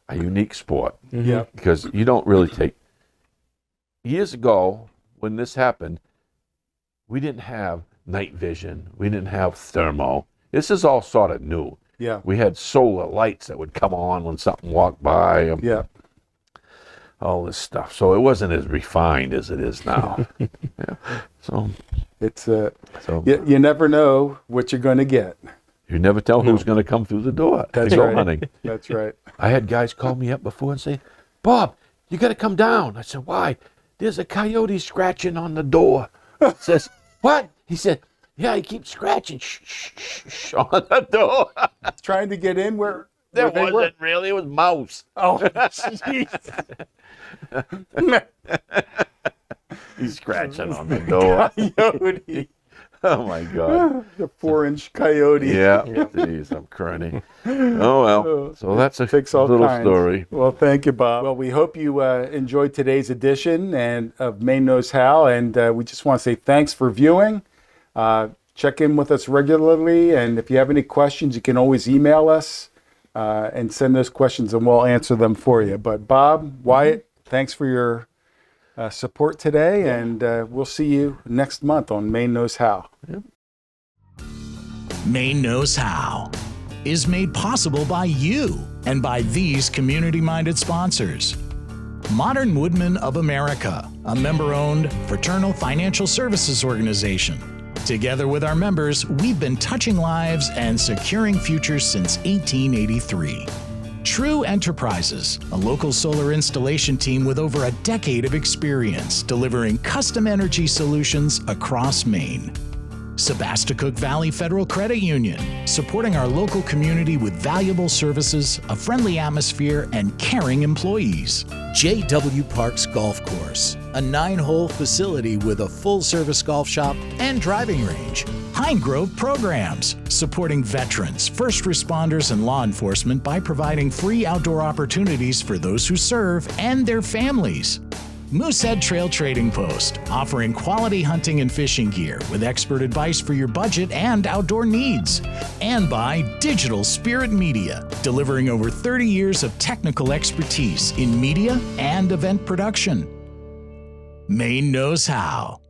[SPEAKER 2] a unique sport
[SPEAKER 1] Yeah.
[SPEAKER 2] because you don't really take. Years ago, when this happened, we didn't have night vision. We didn't have thermo. This is all sort of new.
[SPEAKER 1] Yeah.
[SPEAKER 2] We had solar lights that would come on when something walked by.
[SPEAKER 1] Yeah.
[SPEAKER 2] All this stuff. So it wasn't as refined as it is now. Yeah. So
[SPEAKER 1] It's
[SPEAKER 2] so
[SPEAKER 1] you never know what you're going to get.
[SPEAKER 2] you never tell who's going to come through the door
[SPEAKER 1] That's
[SPEAKER 2] to go
[SPEAKER 1] right.
[SPEAKER 2] hunting.
[SPEAKER 1] That's right.
[SPEAKER 2] I had guys call me up before and say, Bob, you got to come down. I said, why? There's a coyote scratching on the door. Says, what? He said, yeah, he keeps scratching on the door.
[SPEAKER 1] Trying to get in where
[SPEAKER 2] There
[SPEAKER 1] they were.
[SPEAKER 2] wasn't really, it was mouse.
[SPEAKER 1] Oh, jeez.
[SPEAKER 2] He's scratching on the door.
[SPEAKER 1] Coyote.
[SPEAKER 2] Oh my God.
[SPEAKER 1] The 4-inch coyote.
[SPEAKER 2] Yeah, geez, I'm crying. Oh well, so that's a
[SPEAKER 1] Takes all
[SPEAKER 2] little
[SPEAKER 1] kinds.
[SPEAKER 2] story.
[SPEAKER 1] Well, thank you, Bob. Well, we hope you enjoyed today's edition of Maine Knows How, and we just want to say thanks for viewing. Check in with us regularly, and if you have any questions, you can always email us and send those questions, and we'll answer them for you. But Bob, Wyatt, thanks for your support today, and we'll see you next month on Maine Knows How.
[SPEAKER 8] Maine Knows How is made possible by you and by these community-minded sponsors. Modern Woodmen of America, a member-owned fraternal financial services organization. Together with our members, we've been touching lives and securing futures since 1883. True Enterprises, a local solar installation team with over a decade of experience delivering custom energy solutions across Maine. Sebasticook Valley Federal Credit Union, supporting our local community with valuable services, a friendly atmosphere, and caring employees.
[SPEAKER 9] J.W. Parks Golf Course, a 9-hole facility with a full-service golf shop and driving range.
[SPEAKER 8] Pine Grove Programs, supporting veterans, first responders, and law enforcement by providing free outdoor opportunities for those who serve and their families. Moosehead Trail Trading Post, offering quality hunting and fishing gear with expert advice for your budget and outdoor needs. And by Digital Spirit Media, delivering over 30 years of technical expertise in media and event production. Maine Knows How.